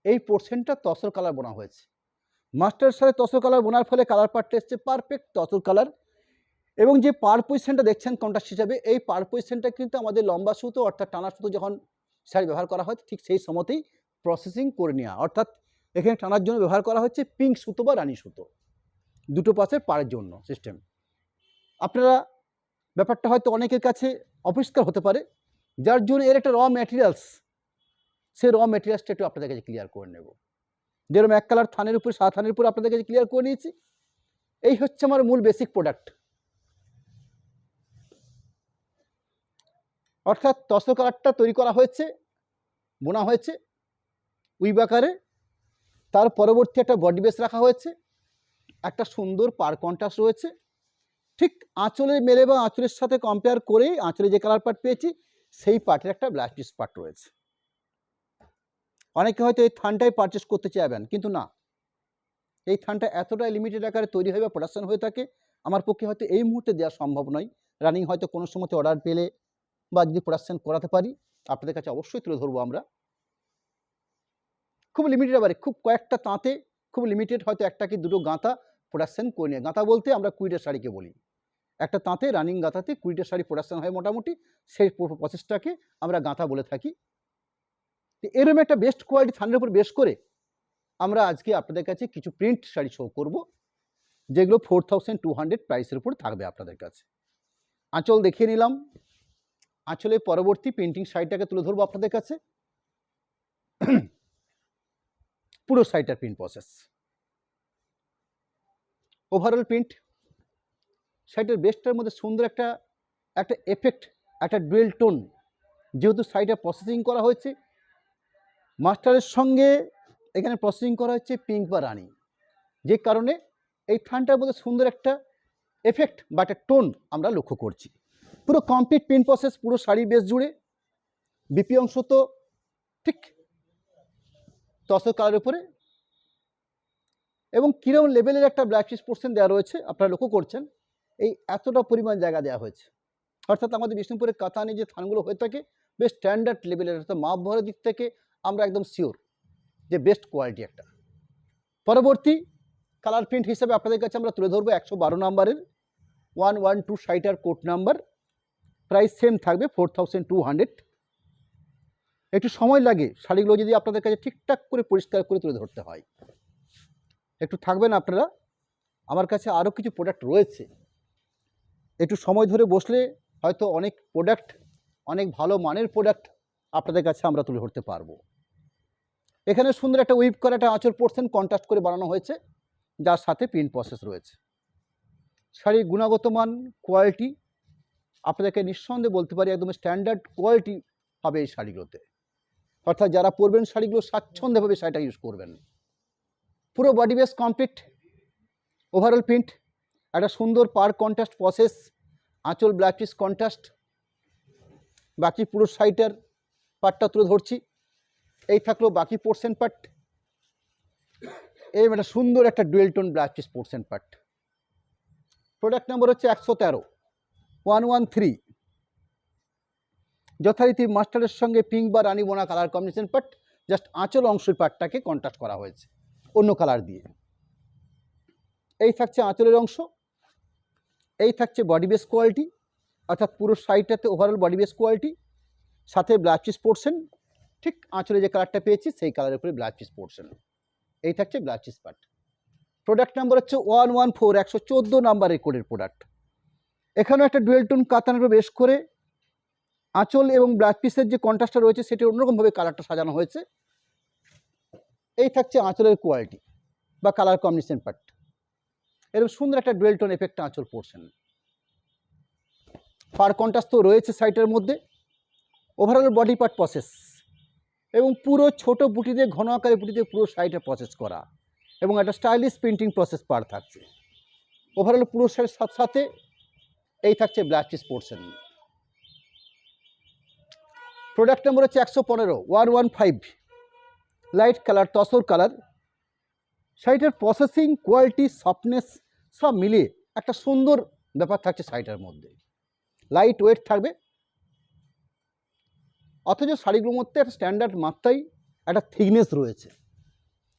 এই পোর্শনটা তসর কালার বোনা হয়েছে। মাস্টার সাথে তসর কালার বোনার ফলে কালার পাটটা এসছে পারফেক্ট তসর কালার। এবং যে পার পজিশনটা দেখছেন কন্ট্রাস্ট হিসাবে, এই পার পজিশনটা কিন্তু আমাদের লম্বা সুতো অর্থাৎ টানা সুতো যখন শাড়ি ব্যবহার করা হয় ঠিক সেই সময়তেই প্রসেসিং করে নেওয়া, অর্থাৎ এখানে টানার জন্য ব্যবহার করা হচ্ছে পিঙ্ক সুতো বা রানী সুতো, দুটো পাশের পাড়ের জন্য সিস্টেম। আপনারা ব্যাপারটা হয়তো অনেকের কাছে অপরিষ্কার হতে পারে, যার জন্য এর একটা র ম্যাটেরিয়ালস, সেই র ম্যাটেরিয়ালসটা একটু আপনাদের কাছে ক্লিয়ার করে নেব। যেরকম এক কালার থানের উপর সাদা থানের উপর আপনাদের কাছে ক্লিয়ার করে নিয়েছি। এই হচ্ছে আমার মূল বেসিক প্রোডাক্ট, অর্থাৎ তসর কালারটা তৈরি করা হয়েছে, বোনা হয়েছে উইভ আকারে। তার পরবর্তী একটা বডি বেস রাখা হয়েছে, একটা সুন্দর পার কন্ট্রাস্ট রয়েছে। ঠিক আঁচলের মেলে বা আঁচলের সাথে কম্পেয়ার করে আঁচলে যে কালার পার্ট পেয়েছি সেই পার্টের একটা ব্ল্যাক পিস পার্ট রয়েছে। অনেকে হয়তো এই থানটাই পারচেস করতে চাইবেন, কিন্তু না, এই থানটা এতটাই লিমিটেড আকারে তৈরি হয়ে বা প্রোডাকশন হয়ে থাকে, আমার পক্ষে হয়তো এই মুহূর্তে দেওয়া সম্ভব নয়। রানিং হয়তো কোনো সময় অর্ডার পেলে বা যদি প্রোডাকশন করাতে পারি আপনাদের কাছে অবশ্যই তুলে ধরবো আমরা। খুব লিমিটেড আবার খুব কয়েকটা তাঁতে খুব লিমিটেড হয়তো একটা কি দুটো গাঁথা প্রোডাকশন করে নিয়ে, গাঁথা বলতে আমরা কুইটের শাড়িকে বলি, একটা তাঁতে রানিং গাঁথাতে কুইটের শাড়ি প্রোডাকশন হয় মোটামুটি, সেই প্রসেসটাকে আমরা গাঁথা বলে থাকি। এরকম একটা বেস্ট কোয়ালিটি থানের উপর বেশ করে আমরা আজকে আপনাদের কাছে কিছু প্রিন্ট শাড়ি শো করব, যেগুলো 4200 প্রাইসের উপর থাকবে আপনাদের কাছে। আঁচল দেখিয়ে নিলাম, আঁচলের পরবর্তী প্রিন্টিং শাড়িটাকে তুলে ধরবো আপনাদের কাছে। পুরো শাড়িটার প্রিন্ট প্রসেস, ওভারঅল প্রিন্ট, শাড়িটার বেস্টটার মধ্যে সুন্দর একটা এফেক্ট, একটা ডুয়েল টোন, যেহেতু শাড়িটা প্রসেসিং করা হয়েছে মাস্টারের সঙ্গে, এখানে প্রসেসিং করা হচ্ছে পিঙ্ক বা রানী, যে কারণে এই থানটার মধ্যে সুন্দর একটা এফেক্ট বা একটা টোন আমরা লক্ষ্য করছি। পুরো কমপ্লিট প্রিন্ট প্রসেস পুরো শাড়ির বেস জুড়ে। বিপি অংশ তো ঠিক তসর কালারের উপরে, এবং কিরকম লেভেলের একটা ব্ল্যাক পিস পোর্শন দেওয়া রয়েছে আপনারা লক্ষ্য করছেন, এই এতটা পরিমাণ জায়গা দেওয়া হয়েছে। অর্থাৎ আমাদের বিষ্ণুপুরের কাতানে যে থানগুলো হয়ে থাকে বেশ স্ট্যান্ডার্ড লেভেলের, অর্থাৎ মাপ ভরের দিক থেকে আমরা একদম শিওর যে বেস্ট কোয়ালিটি একটা। পরবর্তী কালার প্রিন্ট হিসেবে আপনাদের কাছে আমরা তুলে ধরবো 112 নম্বরের 112 শাড়িটার কোড নাম্বার, প্রাইস সেম থাকবে 4200। একটু সময় লাগে শাড়িগুলো যদি আপনাদের কাছে ঠিকঠাক করে পরিষ্কার করে তুলে ধরতে হয়, একটু থাকবেন আপনারা। আমার কাছে আরও কিছু প্রোডাক্ট রয়েছে, একটু সময় ধরে বসলে হয়তো অনেক প্রোডাক্ট, অনেক ভালো মানের প্রোডাক্ট আপনাদের কাছে আমরা তুলে ধরতে পারবো। এখানে সুন্দর একটা উইভ করা একটা আঁচল পোর্শন কন্ট্রাস্ট করে বানানো হয়েছে, যার সাথে প্রিন্ট প্রসেস রয়েছে। শাড়ির গুণগত মান কোয়ালিটি আপনাদেরকে নিঃসন্দেহে বলতে পারি একদম স্ট্যান্ডার্ড কোয়ালিটি হবে এই শাড়িগুলোতে, অর্থাৎ যারা পরবেন শাড়িগুলো স্বাচ্ছন্দ্যভাবে শাড়িটা ইউজ করবেন। পুরো body base complete, overall print, একটা সুন্দর পার কন্ট্রাস্ট প্রসেস, আঁচল ব্ল্যাক পিস কন্ট্রাস্ট। বাকি পুরো শাড়িটার পার্টটা তুলে ধরছি, এই থাকলো বাকি পোর্শন পার্ট। এই একটা সুন্দর একটা dual tone black piece portion part. Product number হচ্ছে 113 113, যথারীতি মাস্টারের সঙ্গে পিঙ্ক বা রানী বোনা কালার কম্বিনেশন পার্ট, জাস্ট আঁচল অংশের পার্টটাকে কন্ট্রাস্ট করা হয়েছে অন্য কালার দিয়ে। এই থাকছে আঁচলের অংশ, এই থাকছে বডি বেস কোয়ালিটি, অর্থাৎ পুরো শাড়িটাতে ওভারঅল বডি বেস কোয়ালিটি, সাথে ব্ল্যাক পিস পোর্শন, ঠিক আঁচলে যে কালারটা পেয়েছি সেই কালারের উপরে ব্ল্যাক পিস পোর্শন। এই থাকছে black piece part. Product number হচ্ছে 114, 114 নাম্বারের কোডের প্রোডাক্ট। এখানেও একটা ডুয়েল টোন কাতানের উপর বেশ করে আঁচল এবং ব্ল্যাক পিসের যে কন্ট্রাস্টটা রয়েছে সেটা অন্যরকমভাবে কালারটা সাজানো হয়েছে। এই থাকছে আঁচলের কোয়ালিটি বা কালার কম্বিনেশন পার্ট, এরকম সুন্দর একটা ডুয়েল টোন এফেক্ট আঁচল পোর্শন। পার কন্ট্রাস্ট তো রয়েছে শাড়িটার মধ্যে, ওভারঅল বডি পার্ট প্রসেস এবং পুরো ছোট বুটি দিয়ে ঘন আকারে বুটি দিয়ে পুরো শাড়িটা প্রসেস করা এবং একটা স্টাইলিশ প্রিন্টিং প্রসেস পার্ট থাকছে। ওভারঅল পুরো শাড়ির সাথে সাথে এই থাকছে ব্লাউজ পিস পোর্শন। প্রোডাক্ট নম্বর হচ্ছে 115 115 লাইট কালার তসর কালার। শাড়িটার প্রসেসিং কোয়ালিটি সফটনেস সব মিলিয়ে একটা সুন্দর ব্যাপার থাকছে শাড়িটার মধ্যে। লাইট ওয়েট থাকবে, অথচ শাড়িগুলোর মধ্যে একটা স্ট্যান্ডার্ড মাত্রায় একটা থিকনেস রয়েছে।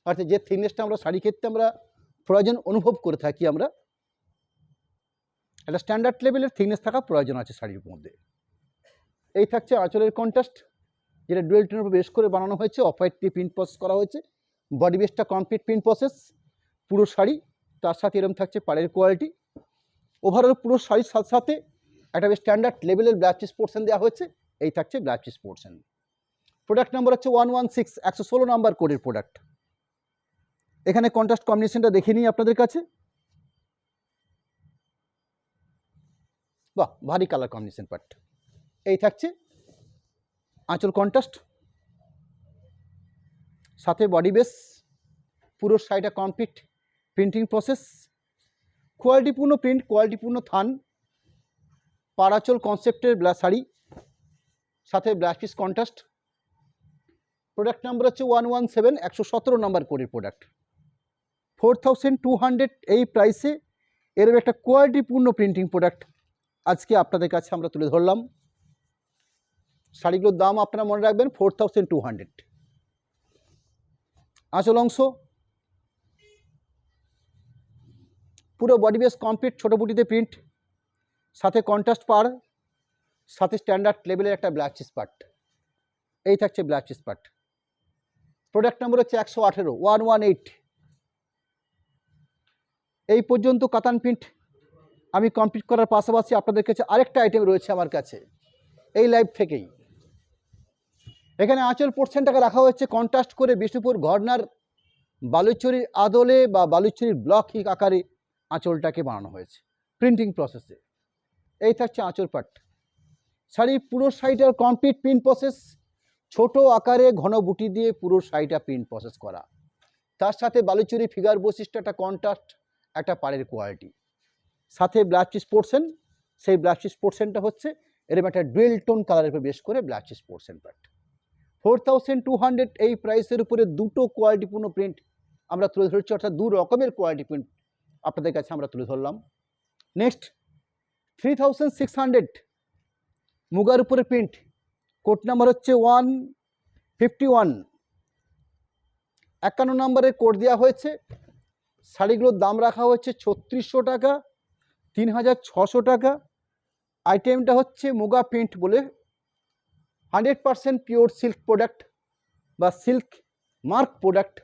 অর্থাৎ যে থিকনেসটা আমরা শাড়ি ক্ষেত্রে আমরা প্রয়োজন অনুভব করে থাকি, আমরা একটা স্ট্যান্ডার্ড লেভেলের থিকনেস থাকা প্রয়োজন আছে শাড়ির মধ্যে। এই থাকছে আঁচলের কন্ট্রাস্ট, যেটা ডুয়েল টোনের উপর বেশ করে বানানো হয়েছে, অফ হোয়াইট দিয়ে প্রিন্ট প্রসেস করা হয়েছে। বডি বেসটা কমপ্লিট প্রিন্ট প্রসেস পুরো শাড়ি, তার সাথে এরকম থাকছে পাড়ের কোয়ালিটি। ওভারঅল পুরো শাড়ির সাথে সাথে একটা বেশ স্ট্যান্ডার্ড লেভেলের ব্লাউজ পিস পোর্শন দেওয়া হয়েছে। এই থাকছে blouse piece portion. Product number হচ্ছে 116 116 নাম্বার কোডের প্রোডাক্ট। এখানে কন্ট্রাস্ট কম্বিনেশনটা দেখে নিই আপনাদের কাছে। বাহ, ভারী কালার কম্বিনেশন পার্ট। এই থাকছে আঁচল কন্ট্রাস্ট, সাথে বডি বেস, পুরো শাড়িটা কমপ্লিট প্রিন্টিং প্রসেস, কোয়ালিটিপূর্ণ প্রিন্ট, কোয়ালিটিপূর্ণ থান, পাড়াচল কনসেপ্টের শাড়ি, সাথে blouse piece contrast. Product number হচ্ছে 117 117 নাম্বার কোডের প্রোডাক্ট। 4200 এই প্রাইসে এরকম একটা কোয়ালিটিপূর্ণ প্রিন্টিং প্রোডাক্ট আজকে আপনাদের কাছে আমরা তুলে ধরলাম। শাড়িগুলোর দাম আপনারা মনে রাখবেন 4200। আঁচল অংশ পুরো বডি বেস কমপ্লিট ছোটো বুটিতে প্রিন্ট, সাথে কন্ট্রাস্ট পাড়, সাথে স্ট্যান্ডার্ড লেভেলের একটা ব্লাউজ পিস পার্ট। এই থাকছে blouse piece part. Product number হচ্ছে 118 118। এই পর্যন্ত কাতান প্রিন্ট আমি কমপ্লিট করার পাশাপাশি আপনাদের কাছে আরেকটা আইটেম রয়েছে আমার কাছে এই লাইভ থেকেই। এখানে আঁচল পোর্শনটাকে রাখা হয়েছে কন্ট্রাস্ট করে বিষ্ণুপুর ঘরনার বালুচরির আদলে বা বালুচরির ব্লক আকারে আঁচলটাকে বানানো হয়েছে প্রিন্টিং প্রসেসে। এই থাকছে আঁচল পার্ট। শাড়ির পুরো শাড়িটার কমপ্লিট প্রিন্ট প্রসেস, ছোট আকারে ঘন বুটি দিয়ে পুরো শাড়িটা প্রিন্ট প্রসেস করা, তার সাথে বালুচরি ফিগার বৈশিষ্ট্য, একটা কন্ট্রাস্ট, একটা পাড়ের কোয়ালিটি, সাথে ব্লাউজ পিস পোর্শন। সেই ব্লাউজ পিস পোর্শনটা হচ্ছে এরকম একটা ডুয়েল টোন কালারের উপর বেশ করে ব্লাউজ পিস পোর্শন পার্ট। 4200 এই প্রাইসের উপরে দুটো কোয়ালিটিপূর্ণ প্রিন্ট আমরা তুলে ধরছি, অর্থাৎ দু রকমের কোয়ালিটি প্রিন্ট আপনাদের কাছে আমরা তুলে ধরলাম। নেক্সট 3600 মুগার উপরে প্রিন্ট, কোড নাম্বার হচ্ছে 151, 51 নম্বরের কোড দেওয়া হয়েছে। শাড়িগুলোর দাম রাখা হচ্ছে 3600 টাকা, 3600 টাকা। আইটেমটা হচ্ছে মুগা প্রিন্ট বলে 100% পিওর সিল্ক প্রোডাক্ট বা সিল্ক মার্ক প্রোডাক্ট।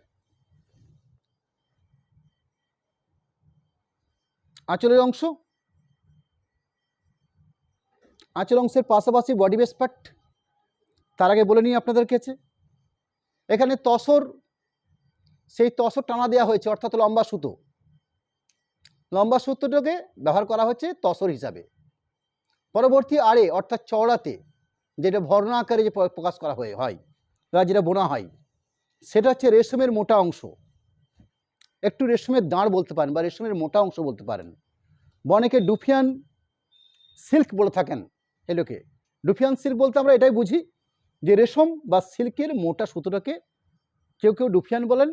আঁচলের অংশ, আঁচল অংশের পাশাপাশি বডি বেস পার্ট। তার আগে বলে নিই আপনাদের কাছে, এখানে তসর, সেই তসর টানা দেওয়া হয়েছে, অর্থাৎ লম্বা সুতো, লম্বা সুতোটাকে ব্যবহার করা হচ্ছে তসর হিসাবে। পরবর্তী আড়ে অর্থাৎ চওড়াতে যেটা ভর্ণা আকারে যে প্রকাশ করা হয় বা যেটা বোনা হয়, সেটা হচ্ছে রেশমের মোটা অংশ, একটু রেশমের দাঁড় বলতে পারেন বা রেশমের মোটা অংশ বলতে পারেন। অনেকে ডুফিয়ান সিল্ক বলে থাকেন। এলোকে ডুফিয়ান সিল্ক বলতে আমরা এটাই বুঝি যে রেশম বা সিল্কের মোটা সুতোটাকে কেউ কেউ ডুফিয়ান বলেন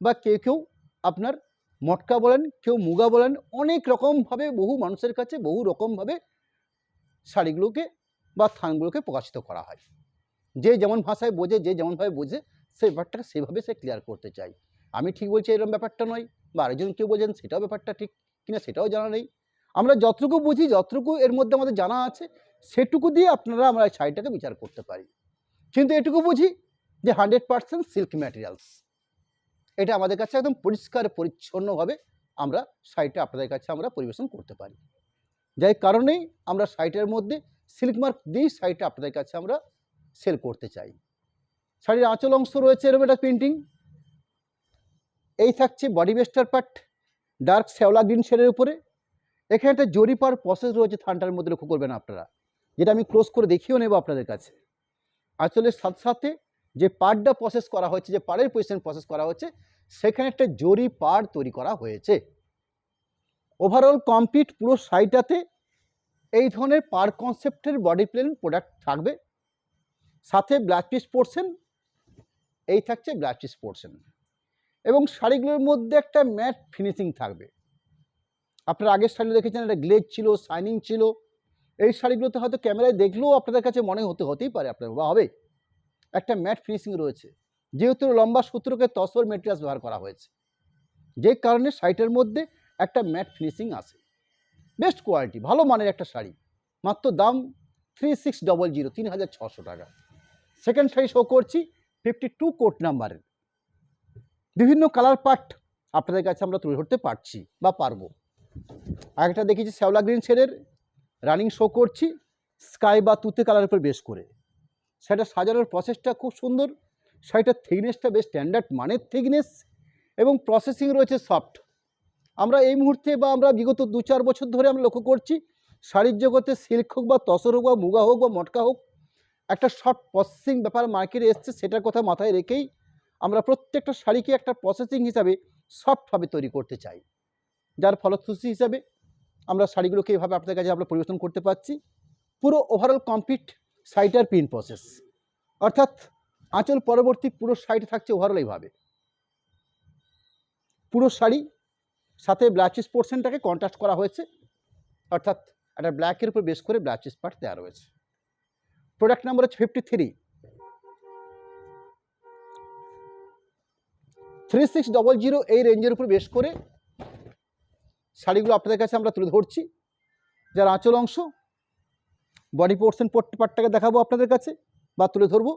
বা কেউ কেউ আপনার মটকা বলেন, কেউ মুগা বলেন। অনেক রকমভাবে বহু মানুষের কাছে বহু রকমভাবে শাড়িগুলোকে বা থানগুলোকে প্রকাশিত করা হয়। যে যেমন ভাষায় বোঝে, যে যেমনভাবে বোঝে, সেই ব্যাপারটাকে সেভাবে সে ক্লিয়ার করতে চায়। আমি ঠিক বলছি এরকম ব্যাপারটা নয়, বা আরেকজন কেউ বোঝেন সেটাও ব্যাপারটা ঠিক কিনা সেটাও জানা নেই। আমরা যতটুকু বুঝি, যতটুকু এর মধ্যে আমাদের জানা আছে, সেটুকু দিয়ে আপনারা আমরা শাড়িটাকে বিচার করতে পারি। কিন্তু এটুকু বুঝি যে 100% সিল্ক ম্যাটেরিয়ালস, এটা আমাদের কাছে একদম পরিষ্কার পরিচ্ছন্নভাবে আমরা শাড়িটা আপনাদের কাছে আমরা পরিবেশন করতে পারি। যাই কারণেই আমরা শাড়িটার মধ্যে সিল্ক মার্ক দিয়েই শাড়িটা আপনাদের কাছে আমরা সেল করতে চাই। শাড়ির আঁচল অংশ রয়েছে এরকম একটা প্রিন্টিং। এই থাকছে বডি বেস্টার পার্ট, ডার্ক শ্যাওলা গ্রিন শেডের উপরে। এখানে একটা জরিপার প্রসেস রয়েছে থানটার মধ্যে, লক্ষ্য করবেন আপনারা, যেটা আমি ক্লোজ করে দেখিয়েও নেব আপনাদের কাছে। আঁচলের সাথে সাথে যে পাড়টা প্রসেস করা হয়েছে, যে পাড়ের পজিশন প্রসেস করা হচ্ছে, সেখানে একটা জরি পাড় তৈরি করা হয়েছে। ওভারঅল কমপ্লিট পুরো শাড়িটাতে এই ধরনের পাড় কনসেপ্টের বডি প্লেন প্রোডাক্ট থাকবে, সাথে ব্লাউজ পিস পোর্শন, এই থাকছে ব্লাউজ পিস পোর্শন, এবং শাড়িগুলোর মধ্যে একটা ম্যাট ফিনিশিং থাকবে। আপনারা আগের শাড়ি দেখেছেন একটা গ্লেজ ছিল, শাইনিং ছিল। এই শাড়িগুলোতে হয়তো ক্যামেরায় দেখলেও আপনাদের কাছে মনে হতেই পারে আপনার বা হবে একটা ম্যাট ফিনিশিং রয়েছে, যেহেতু লম্বা সূত্রকে তসর মেটেরিয়ালস ব্যবহার করা হয়েছে, যে কারণে শাড়িটার মধ্যে একটা ম্যাট ফিনিশিং আসে। বেস্ট কোয়ালিটি, ভালো মানের একটা শাড়ি, মাত্র দাম 3600, 3600 টাকা। সেকেন্ড শাড়ি শো করছি 52 কোট নাম্বারের, বিভিন্ন কালার পার্ট আপনাদের কাছে আমরা তুলে ধরতে পারছি বা পারবো। আরেকটা দেখেছি শ্যাওলা গ্রিন শেডের রানিং শো করছি, স্কাই বা তুতে কালারের উপর বেশ করে। সেটা সাজানোর প্রসেসটা খুব সুন্দর, শাড়িটার থিকনেসটা বেশ স্ট্যান্ডার্ড মানের থিকনেস, এবং প্রসেসিং রয়েছে সফট। আমরা এই মুহূর্তে বা আমরা বিগত 2-4 বছর ধরে আমরা লক্ষ্য করছি শাড়ির জগতে সিল্ক হোক বা তসর হোক বা মুগা হোক বা মটকা হোক, একটা সফট প্রসেসিং ব্যাপার মার্কেটে এসছে, সেটার কথা মাথায় রেখেই আমরা প্রত্যেকটা শাড়িকে একটা প্রসেসিং হিসাবে সফটভাবে তৈরি করতে চাই, যার ফলশ্রুতি হিসাবে আমরা শাড়িগুলোকে এভাবে আপনাদের কাছে আমরা পরিবেশন করতে পারছি। পুরো ওভারঅল কমপ্লিট শাড়িটার প্রিন্ট প্রসেস, অর্থাৎ আঁচল পরবর্তী পুরো শাড়িটা থাকছে ওভারঅল এইভাবে। পুরো শাড়ি সাথে ব্লাউজ পিস পোর্শনটাকে কন্ট্রাস্ট করা হয়েছে, অর্থাৎ একটা ব্ল্যাকের উপর বেশ করে ব্লাউজ পিস পার্ট দেওয়া রয়েছে। প্রোডাক্ট নাম্বার হচ্ছে 53। 3600 এই রেঞ্জের উপর বেশ করে শাড়িগুলো আপনাদের কাছে আমরা তুলে ধরছি। যার আঁচল অংশ, বডি পোর্শন পার্টটাকে দেখাবো আপনাদের কাছে বা তুলে ধরবো।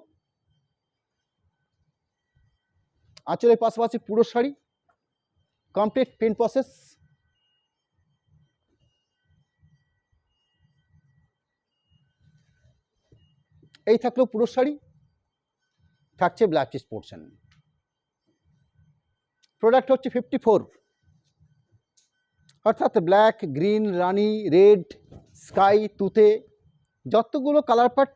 আঁচলের পাশাপাশি পুরো শাড়ি কমপ্লিট প্রিন্ট প্রসেস, এই থাকলো পুরো শাড়ি, থাকছে ব্লাউজ পিস পোর্শন। প্রোডাক্ট হচ্ছে 54, অর্থাৎ ব্ল্যাক, গ্রিন, রানি, রেড, স্কাই, তুতে, যতগুলো কালার পার্ট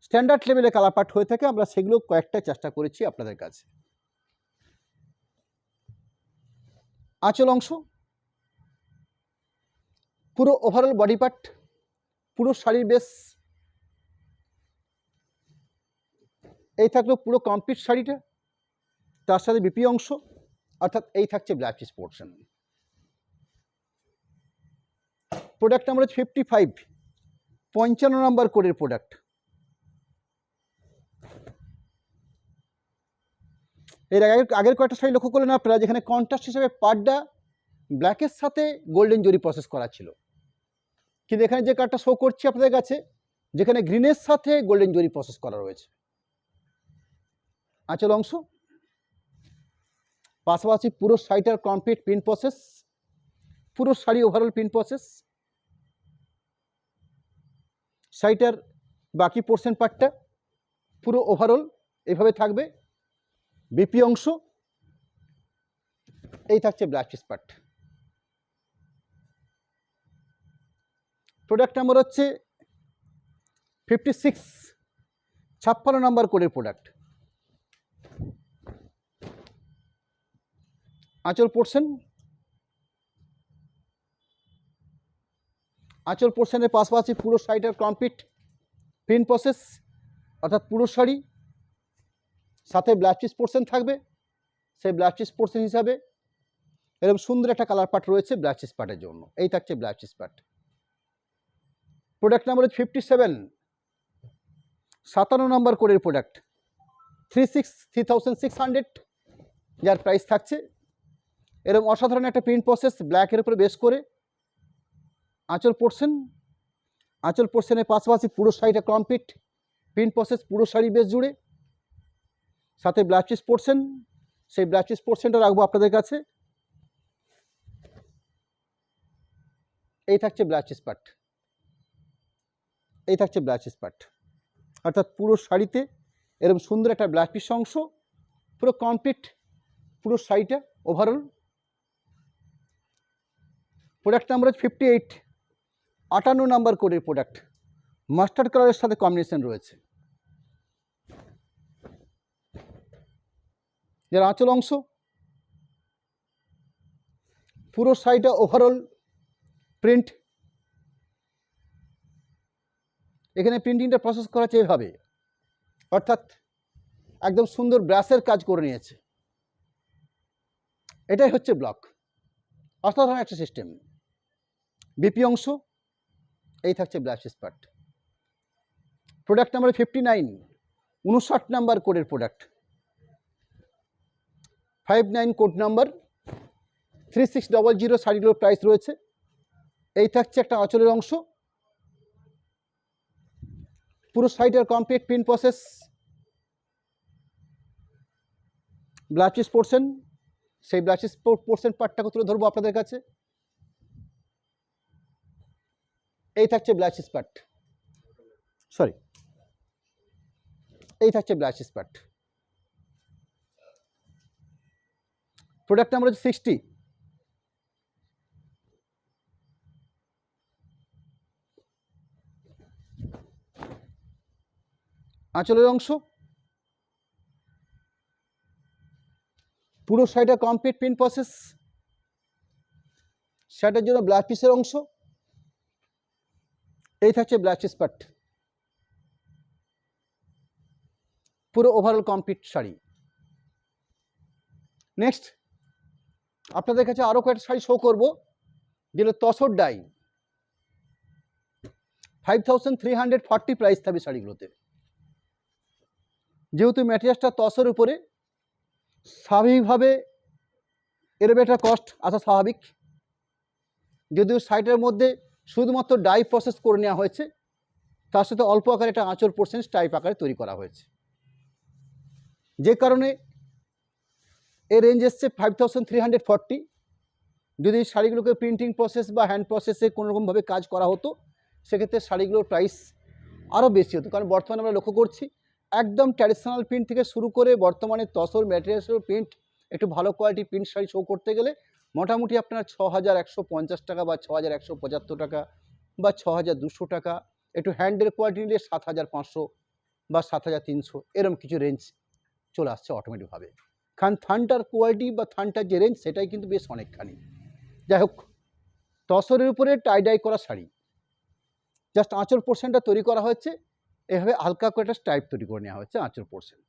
স্ট্যান্ডার্ড লেভেলে কালার পার্ট হয়ে থাকে, আমরা সেগুলো কয়েকটা চেষ্টা করেছি আপনাদের কাছে। আঁচল অংশ, পুরো ওভারঅল বডি পার্ট, পুরো শাড়ির বেস, এই থাকলো পুরো কমপ্লিট শাড়িটা, তার সাথে বিপি অংশ, অর্থাৎ এই থাকছে blouse piece portion. Product number হচ্ছে 55, 55 নম্বর কোডের প্রোডাক্ট। এর আগের কয়েকটা শাড়ি লক্ষ্য করলেন আপনারা, যেখানে কন্ট্রাস্ট হিসেবে পাড়টা ব্ল্যাকের সাথে গোল্ডেন জরি প্রসেস করা ছিল, কিন্তু এখানে যে কার্ডটা শো করছি আপনাদের কাছে, যেখানে গ্রিনের সাথে গোল্ডেন জরি প্রসেস করা রয়েছে। আঁচল অংশ, পাশাপাশি পুরো শাড়িটার কমপ্লিট প্রিন্ট প্রসেস, পুরো শাড়ি ওভারঅল প্রিন্ট প্রসেস। শাড়িটার বাকি পোর্শন পার্টটা পুরো ওভারঅল এভাবে থাকবে। বিপি অংশ, এই থাকছে blouse piece part. Product number হচ্ছে 56, 56 নম্বর কোডের প্রোডাক্ট। আঁচল পোর্শন, আঁচল পোর্শনের পাশাপাশি পুরো শাড়িটার কমপ্লিট প্রিন্ট প্রসেস, অর্থাৎ পুরো শাড়ি সাথে ব্লাউজ পিস পোর্শন থাকবে। সেই ব্লাউজ পিস পোর্শন হিসাবে এরকম সুন্দর একটা কালার পার্ট রয়েছে ব্লাউজ পিস পার্টের জন্য, এই থাকছে blouse piece part. Product number হচ্ছে 57, 57 নম্বর কোডের প্রোডাক্ট। 3600, যার প্রাইস থাকছে। এরকম অসাধারণ একটা প্রিন্ট প্রসেস ব্ল্যাকের উপরে বেশ করে। আঁচল পোর্শন, আঁচল পোর্শনের পাশাপাশি পুরো শাড়িটা কমপ্লিট প্রিন্ট প্রসেস, পুরো শাড়ি বেশ জুড়ে, সাথে ব্লাউজ পিস পোর্শন। সেই ব্লাউজ পিস পোর্শনটা রাখবো আপনাদের কাছে, এই থাকছে ব্লাউজ পিস পার্ট, এই থাকছে ব্লাউজ পিস পার্ট, অর্থাৎ পুরো শাড়িতে এরকম সুন্দর একটা ব্লাউজ পিস অংশ, পুরো কমপ্লিট পুরো শাড়িটা ওভারঅল। প্রোডাক্ট নাম্বার হচ্ছে 58, 58 নম্বর কোডের প্রোডাক্ট। মাস্টার্ড কালারের সাথে কম্বিনেশন রয়েছে। যার আঁচল অংশ, পুরো শাড়িটা ওভারঅল প্রিন্ট। এখানে প্রিন্টিংটা প্রসেস করা হচ্ছে এভাবে, অর্থাৎ একদম সুন্দর ব্রাশের কাজ করে নিয়েছে। এটাই হচ্ছে ব্লক, অসাধারণ একটা সিস্টেম। বিপি অংশ, এই থাকছে blouse part. Product number 59, 59 number কোডের প্রোডাক্ট। 59 কোড নাম্বার, 3600 শাড়িগুলোর প্রাইস রয়েছে। এই থাকছে একটা আঁচলের অংশ, পুরো শাড়িটার complete print process. Blouse portion, সেই ব্লাউজ পোর্শন পার্টটাকে তুলে ধরবো আপনাদের কাছে। এই থাকছে ব্লাউজ পার্ট, সরি, এই থাকছে ব্লাউজ পার্ট। প্রোডাক্ট নাম্বার হচ্ছে 60। আঁচলের অংশ, পুরো শাড়িটা কমপ্লিট প্রিন্ট প্রসেস। শাড়িটার জন্য ব্লাউজ পিসের অংশ। এই থাকছে ব্লাউজ পার্ট, পুরো ওভারঅল কমপ্লিট শাড়ি। নেক্সট আপনাদের কাছে আরও কয়েকটা শাড়ি শো করবো, যেগুলো তসর ডাই। 5340 প্রাইস থাকবে শাড়িগুলোতে। যেহেতু ম্যাটেরিয়ালসটা তসর উপরে, স্বাভাবিকভাবে এর একটা কস্ট আসা স্বাভাবিক। যদিও শাড়িটার মধ্যে শুধুমাত্র ডাই প্রসেস করে নেওয়া হয়েছে, তার সাথে অল্প আকারে একটা আঁচল পোর্শন টাইপ আকারে তৈরি করা হয়েছে, যে কারণে এর রেঞ্জ এসছে 5340। যদি শাড়িগুলোকে প্রিন্টিং প্রসেস বা হ্যান্ড প্রসেসে কোনোরকমভাবে কাজ করা হতো, সেক্ষেত্রে শাড়িগুলোর প্রাইস আরও বেশি হতো। কারণ বর্তমানে আমরা লক্ষ্য করছি একদম ট্র্যাডিশনাল প্রিন্ট থেকে শুরু করে বর্তমানে তসর ম্যাটেরিয়ালসের প্রিন্ট, একটু ভালো কোয়ালিটি প্রিন্ট শাড়ি শো করতে গেলে মোটামুটি আপনার 6150 টাকা বা 6175 টাকা বা 6200 টাকা, একটু হ্যান্ডের কোয়ালিটি নিলে 7500 বা 7300, এরকম কিছু রেঞ্জ চলে আসছে অটোমেটিকভাবে। কারণ থানটার কোয়ালিটি বা থানটার যে রেঞ্জ, সেটাই কিন্তু বেশ অনেকখানি। যাই হোক, তসরের উপরে টাইডাই করা শাড়ি, জাস্ট আঁচল পোর্শনটা তৈরি করা হয়েছে এভাবে, হালকা করে একটা স্টাইপ তৈরি করে নেওয়া হয়েছে আঁচল পোর্শন।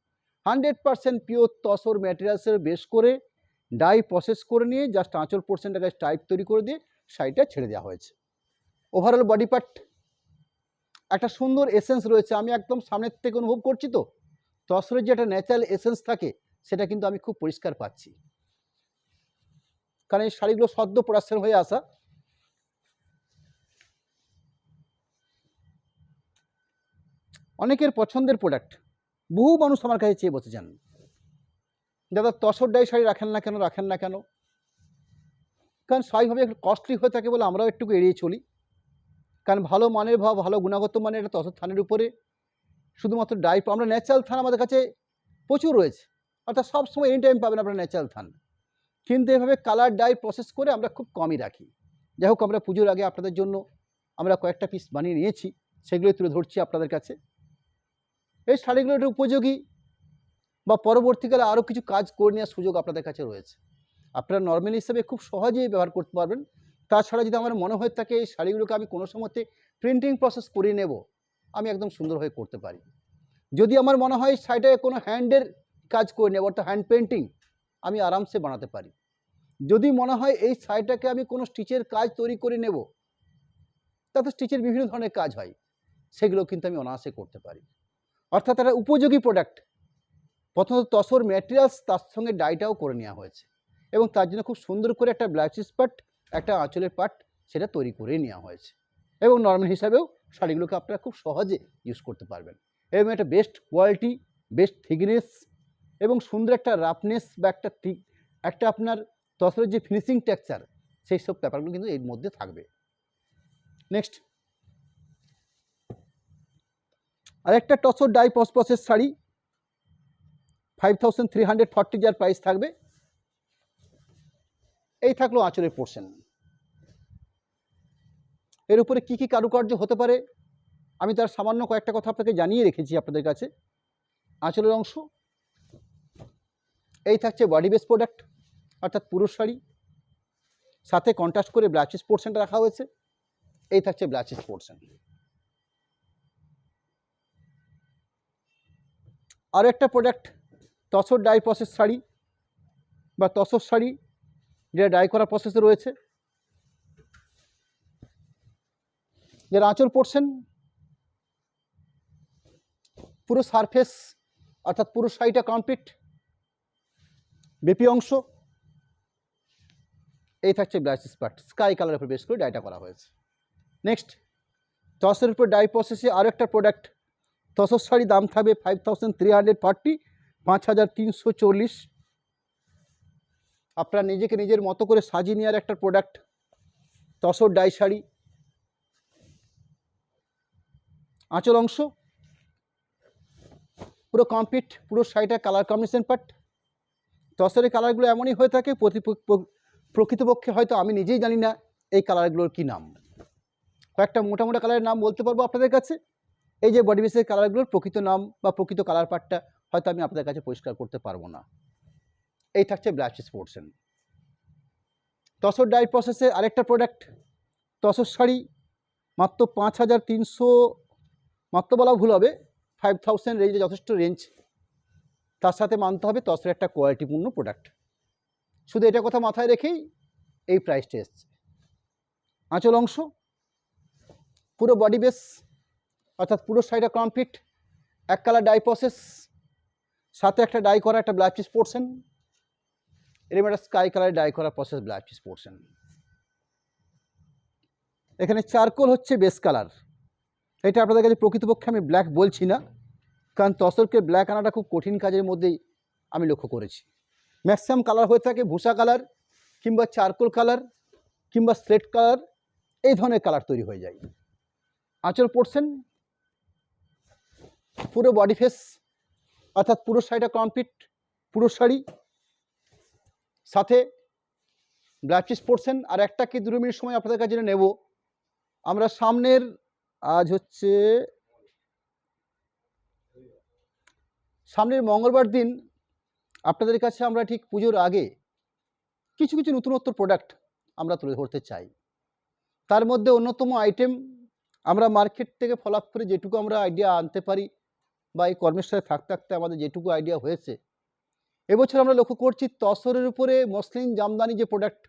100% পিওর তসর ম্যাটেরিয়ালসের বেশ করে ডাই প্রসেস করে নিয়ে জাস্ট আঁচল পোর্শনটাকে স্টাইপ তৈরি করে দিয়ে শাড়িটা ছেড়ে দেওয়া হয়েছে। ওভারঅল বডি পার্ট একটা সুন্দর এসেন্স রয়েছে, আমি একদম সামনের থেকে অনুভব করছি। তো তসরের যে একটা ন্যাচারাল এসেন্স থাকে, সেটা কিন্তু আমি খুব পরিষ্কার পাচ্ছি, কারণ এই শাড়িগুলো সদ্য প্রোডাকশন হয়ে আসা। অনেকের পছন্দের প্রোডাক্ট, বহু মানুষ আমার কাছে চেয়ে বসে যান, দাদা তসর ডাই শাড়ি রাখেন না কেন, রাখেন না কেন? কারণ স্বাভাবিকভাবে একটু কস্টলি হয়ে থাকে বলে আমরাও একটু এড়িয়ে চলি। কারণ ভালো মানের বা ভালো গুণগত মানের একটা তসর থানের উপরে শুধুমাত্র ডাই, আমরা ন্যাচারাল থান আমাদের কাছে প্রচুর রয়েছে, অর্থাৎ সবসময় এনি টাইম পাবেন আপনার ন্যাচারাল থান, কিন্তু এভাবে কালার ডাই প্রসেস করে আমরা খুব কমই রাখি। যাই হোক, আমরা পুজোর আগে আপনাদের জন্য আমরা কয়েকটা পিস বানিয়ে নিয়েছি, সেগুলোই তুলে ধরছি আপনাদের কাছে। এই শাড়িগুলো একটু উপযোগী বা পরবর্তীকালে আরও কিছু কাজ করে নেওয়ার সুযোগ আপনাদের কাছে রয়েছে। আপনারা নর্মাল হিসেবে খুব সহজেই ব্যবহার করতে পারবেন। তাছাড়া যদি আমার মনে হয়ে থাকে এই শাড়িগুলোকে আমি কোনো সময়তে প্রিন্টিং প্রসেস করিয়ে নেব, আমি একদম সুন্দরভাবে করতে পারি। যদি আমার মনে হয় শাড়িটায় কোনো হ্যান্ডের কাজ করে নেব, অর্থাৎ হ্যান্ড পেন্টিং, আমি আরামসে বানাতে পারি। যদি মনে হয় এই শাড়িটাকে আমি কোনো স্টিচের কাজ তৈরি করে নেব, তাতে স্টিচের বিভিন্ন ধরনের কাজ হয়, সেগুলো কিন্তু আমি অনায়াসে করতে পারি। অর্থাৎ একটা উপযোগী প্রোডাক্ট। প্রথমত তসর ম্যাটেরিয়ালস, তার সঙ্গে ডাইটাও করে নেওয়া হয়েছে, এবং তার জন্য খুব সুন্দর করে একটা ব্লাউজ পার্ট, একটা আঁচলের পার্ট, সেটা তৈরি করে নেওয়া হয়েছে। এবং নর্মাল হিসাবেও শাড়িগুলোকে আপনারা খুব সহজে ইউজ করতে পারবেন। এবং একটা বেস্ট কোয়ালিটি, বেস্ট থিকনেস এবং সুন্দর একটা রাফনেস বা একটা আপনার তসরের যে ফিনিশিং টেক্সচার, সেই সব ব্যাপারগুলো কিন্তু এর মধ্যে থাকবে। নেক্সট আরেকটা টসর ডাই প্রসেস শাড়ি, 5340 যার প্রাইস থাকবে। এই থাকলো আঁচলের পোর্শন। এর উপরে কি কি কারুকার্য হতে পারে আমি তার সামান্য কয়েকটা কথা আপনাকে জানিয়ে রেখেছি আপনাদের কাছে। আঁচলের অংশ, এই থাকছে বডি বেস প্রোডাক্ট, অর্থাৎ পুরো শাড়ি, সাথে কন্ট্রাস্ট করে ব্লাউজ পোর্শনটা রাখা হয়েছে। এই থাকছে ব্লাউজ পোর্শন। আরও একটা product tussar die process sari বা তসর শাড়ি, যেটা ডাই করা প্রসেসে রয়েছে। যেটা আঁচল পোর্শন, পুরো সারফেস অর্থাৎ পুরো শাড়িটা কমপ্লিট, বেপি অংশ। এই থাকছে ব্লাউজ পার্ট, স্কাই কালারের উপর বেশ করে ডাইটা করা হয়েছে। নেক্সট, তসরের উপর ডাই প্রসেসে আরও একটা প্রোডাক্ট তসর শাড়ি, দাম থাকবে 5340, 5340। আপনারা নিজেকে নিজের মতো করে সাজিয়ে নেওয়ার একটা প্রোডাক্ট তসর ডাই শাড়ি। আঁচল অংশ পুরো কমপ্লিট, পুরো শাড়িটা কালার কম্বিনেশন পার্ট। তসরের কালারগুলো এমনই হয়ে থাকে, প্রকৃতপক্ষে হয়তো আমি নিজেই জানি না এই কালারগুলোর কী নাম। কয়েকটা মোটা মোটা কালারের নাম বলতে পারবো আপনাদের কাছে। এই যে বডি বেসের কালারগুলোর প্রকৃত নাম বা প্রকৃত কালার পার্টটা হয়তো আমি আপনাদের কাছে পরিষ্কার করতে পারবো না। এই থাকছে ব্লাউজ পোর্শন। তসর ডাই প্রসেসে আরেকটা প্রোডাক্ট তসর শাড়ি, মাত্র 5300, মাত্র বলা ভুল হবে, 5000 রেঞ্জে যথেষ্ট রেঞ্জ। তার সাথে মানতে হবে তসরের একটা কোয়ালিটিপূর্ণ প্রোডাক্ট। শুধু এটা কথা মাথায় রেখেই এই প্রাইসটা এসছে। আঁচল অংশ পুরো বডি বেস অর্থাৎ পুরো শাড়িটা কমপ্লিট, এক কালার ডাই প্রসেস, সাথে একটা ডাই করা একটা ব্লাউজ পিস পোর্শন। এরকম একটা স্কাই কালার ডাই করা প্রসেস ব্লাউজ পিস পোর্শন। এখানে চারকোল হচ্ছে বেস কালার। এটা আপনাদের কাছে প্রকৃতপক্ষে আমি ব্ল্যাক বলছি না, কারণ তসরকে ব্ল্যাক আনাটা খুব কঠিন কাজের মধ্যেই আমি লক্ষ্য করেছি। ম্যাক্সিমাম কালার হয়ে থাকে ভূষা কালার কিংবা চারকোল কালার কিংবা স্লেট কালার, এই ধরনের কালার তৈরি হয়ে যায়। আঁচল পোর্শন পুরো বডি ফেস অর্থাৎ পুরো শাড়িটা কমপ্লিট, পুরো শাড়ি, সাথে ব্লাউজ পিস পোর্শন। আর একটা কি 2 মিনিট সময় আপনাদের কাছে নেব। আমরা সামনের, আজ হচ্ছে সামনের মঙ্গলবার দিন আপনাদের কাছে আমরা ঠিক পুজোর আগে কিছু কিছু নতুনত্ব প্রোডাক্ট আমরা তুলে ধরতে চাই। তার মধ্যে অন্যতম আইটেম, আমরা মার্কেট থেকে ফলো আপ করে যেটুকু আমরা আইডিয়া আনতে পারি বা এই কর্মের সাথে থাকতে থাকতে আমাদের যেটুকু আইডিয়া হয়েছে, এবছর আমরা লক্ষ্য করছি তসরের উপরে মসলিন জামদানি যে প্রোডাক্ট,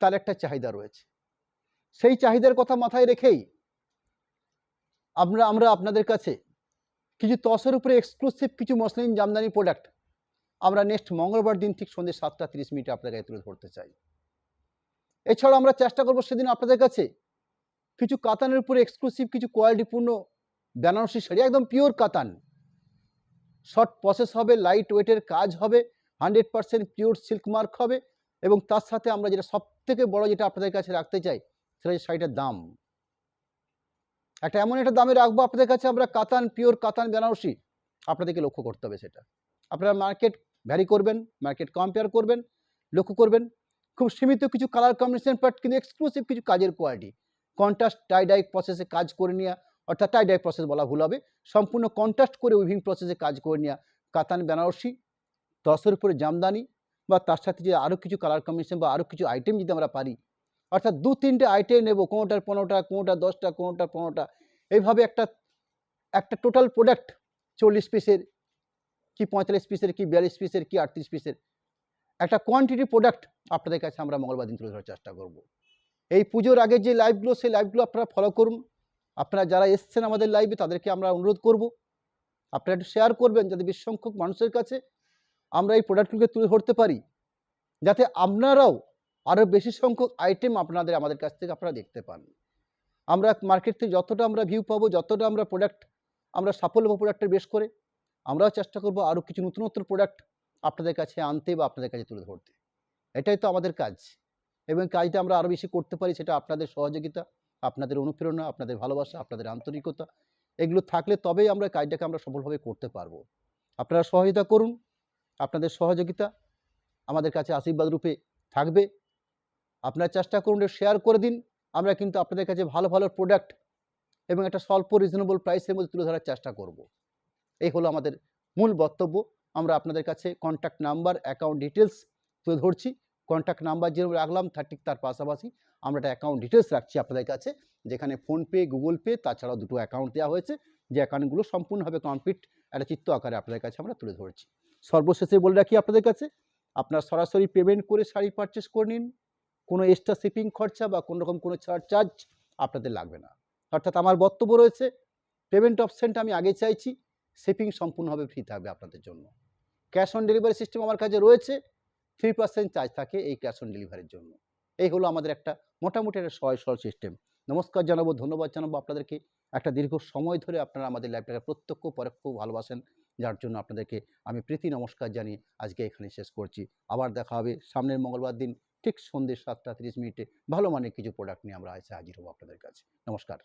তার একটা চাহিদা রয়েছে। সেই চাহিদার কথা মাথায় রেখেই আমরা আপনাদের কাছে কিছু তসরের উপরে এক্সক্লুসিভ কিছু মসলিন জামদানি প্রোডাক্ট আমরা নেক্সট মঙ্গলবার দিন ঠিক সন্ধ্যে 7:30 আপনাদের কাছে তুলে ধরতে চাই। এছাড়াও আমরা চেষ্টা করব সেদিন আপনাদের কাছে কিছু কাতানের উপরে এক্সক্লুসিভ কিছু কোয়ালিটিপূর্ণ বেনারসি শাড়ি, একদম পিওর কাতান, শর্ট প্রসেস হবে, লাইট ওয়েটের কাজ হবে, 100% পিওর সিল্ক মার্ক হবে, এবং তার সাথে আমরা যেটা সবথেকে বড় যেটা আপনাদের কাছে রাখতে চাই সেটা হচ্ছে শাড়িটার দাম। একটা এমন একটা দামে রাখবো আপনাদের কাছে আমরা, কাতান, পিওর কাতান বেনারসি, আপনাদেরকে লক্ষ্য করতে হবে সেটা। আপনারা মার্কেট ভ্যারি করবেন, মার্কেট কম্পেয়ার করবেন, লক্ষ্য করবেন খুব সীমিত কিছু কালার কম্বিনেশন পার্ট, কিন্তু এক্সক্লুসিভ কিছু কাজের কোয়ালিটি, কন্ট্রাস্ট টাই ডাই প্রসেসে কাজ করে নেওয়া, অর্থাৎ টাই ডাই প্রসেস বলা ভুল হবে, সম্পূর্ণ কন্ট্রাস্ট করে উইভিং প্রসেসে কাজ করে নেওয়া কাতান বেনারসি, তসরের উপরে জামদানি, বা তার সাথে যে আরও কিছু কালার কম্বিনেশন বা আরও কিছু আইটেম যদি আমরা পারি, অর্থাৎ 2-3টে আইটেম নেব, কোনোটার 15টা, কোনোটার 10টা, কোনোটার 15টা, এইভাবে একটা টোটাল প্রোডাক্ট 40 পিসের কি 45 পিসের কি 42 পিসের কি 38 পিসের একটা কোয়ান্টিটি প্রোডাক্ট আপনাদের কাছে আমরা মঙ্গলবার দিন তুলে ধরার চেষ্টা করব। এই পুজোর আগে যে লাইভগুলো, সেই লাইভগুলো আপনারা ফলো করুন। আপনারা যারা এসছেন আমাদের লাইভে তাদেরকে আমরা অনুরোধ করব আপনারা একটু শেয়ার করবেন, যাতে বেশি সংখ্যক মানুষের কাছে আমরা এই প্রোডাক্টগুলোকে তুলে ধরতে পারি, যাতে আপনারাও আরও বেশি সংখ্যক আইটেম আমাদের কাছ থেকে আপনারা দেখতে পান। আমরা মার্কেট থেকে যতটা আমরা ভিউ পাবো, যতটা আমরা প্রোডাক্ট আমরা সাফল্য পাবো প্রোডাক্টের বেশ করে, আমরাও চেষ্টা করব আরও কিছু নতুনত্ব প্রোডাক্ট আপনাদের কাছে আনতে বা আপনাদের কাছে তুলে ধরতে। এটাই তো আমাদের কাজ, এবং কাজটা আমরা আরও বেশি করতে পারি সেটা আপনাদের সহযোগিতা, আপনাদের অনুপ্রেরণা, আপনাদের ভালোবাসা, আপনাদের আন্তরিকতা, এগুলো থাকলে তবেই আমরা কাজটাকে আমরা সফলভাবে করতে পারবো। আপনারা সহযোগিতা করুন, আপনাদের সহযোগিতা আমাদের কাছে আশীর্বাদ রূপে থাকবে। আপনারা চেষ্টা করুন, শেয়ার করে দিন। আমরা কিন্তু আপনাদের কাছে ভালো ভালো প্রোডাক্ট এবং একটা স্বল্প রিজনেবল প্রাইসের মধ্যে তুলে ধরার চেষ্টা করব। এই হলো আমাদের মূল বক্তব্য। আমরা আপনাদের কাছে কন্ট্যাক্ট নাম্বার, অ্যাকাউন্ট ডিটেলস তুলে ধরছি। কন্ট্যাক্ট নাম্বার যেরকম রাখলাম ঠিক তার পাশাপাশি আমরা একটা অ্যাকাউন্ট ডিটেলস রাখছি আপনাদের কাছে, যেখানে ফোনপে, গুগল পে তাছাড়াও দুটো অ্যাকাউন্ট দেওয়া হয়েছে, যে অ্যাকাউন্টগুলো সম্পূর্ণভাবে কমপ্লিট একটা চিত্র আকারে আপনাদের কাছে আমরা তুলে ধরছি। সর্বশেষে বলে রাখি আপনাদের কাছে, আপনারা সরাসরি পেমেন্ট করে শাড়ি পারচেস করে নিন, কোনো এক্সট্রা শিপিং খরচা বা কোনো রকম কোনো চার্জ আপনাদের লাগবে না। অর্থাৎ আমার বক্তব্য রয়েছে, পেমেন্ট অপশানটা আমি আগে চাইছি, শিপিং সম্পূর্ণভাবে ফ্রি থাকবে আপনাদের জন্য। ক্যাশ অন ডেলিভারি সিস্টেম আমার কাছে রয়েছে, 3% চার্জ থাকে এই ক্যাশ অন ডেলিভারির জন্য। এই হলো আমাদের একটা মোটামুটি একটা সহজ সরল সিস্টেম। নমস্কার জানাবো, ধন্যবাদ জানাবো আপনাদেরকে। একটা দীর্ঘ সময় ধরে আপনারা আমাদের লাইভটাকে প্রত্যক্ষ পরোক্ষ ভালোবাসেন, যার জন্য আপনাদেরকে আমি প্রীতি নমস্কার জানিয়ে আজকে এখানে শেষ করছি। আবার দেখা হবে সামনের মঙ্গলবার দিন ঠিক সন্ধ্যে 7টা 30 মিনিটে ভালো মানের কিছু প্রোডাক্ট নিয়ে আমরা এসে হাজির হব আপনাদের কাছে। নমস্কার।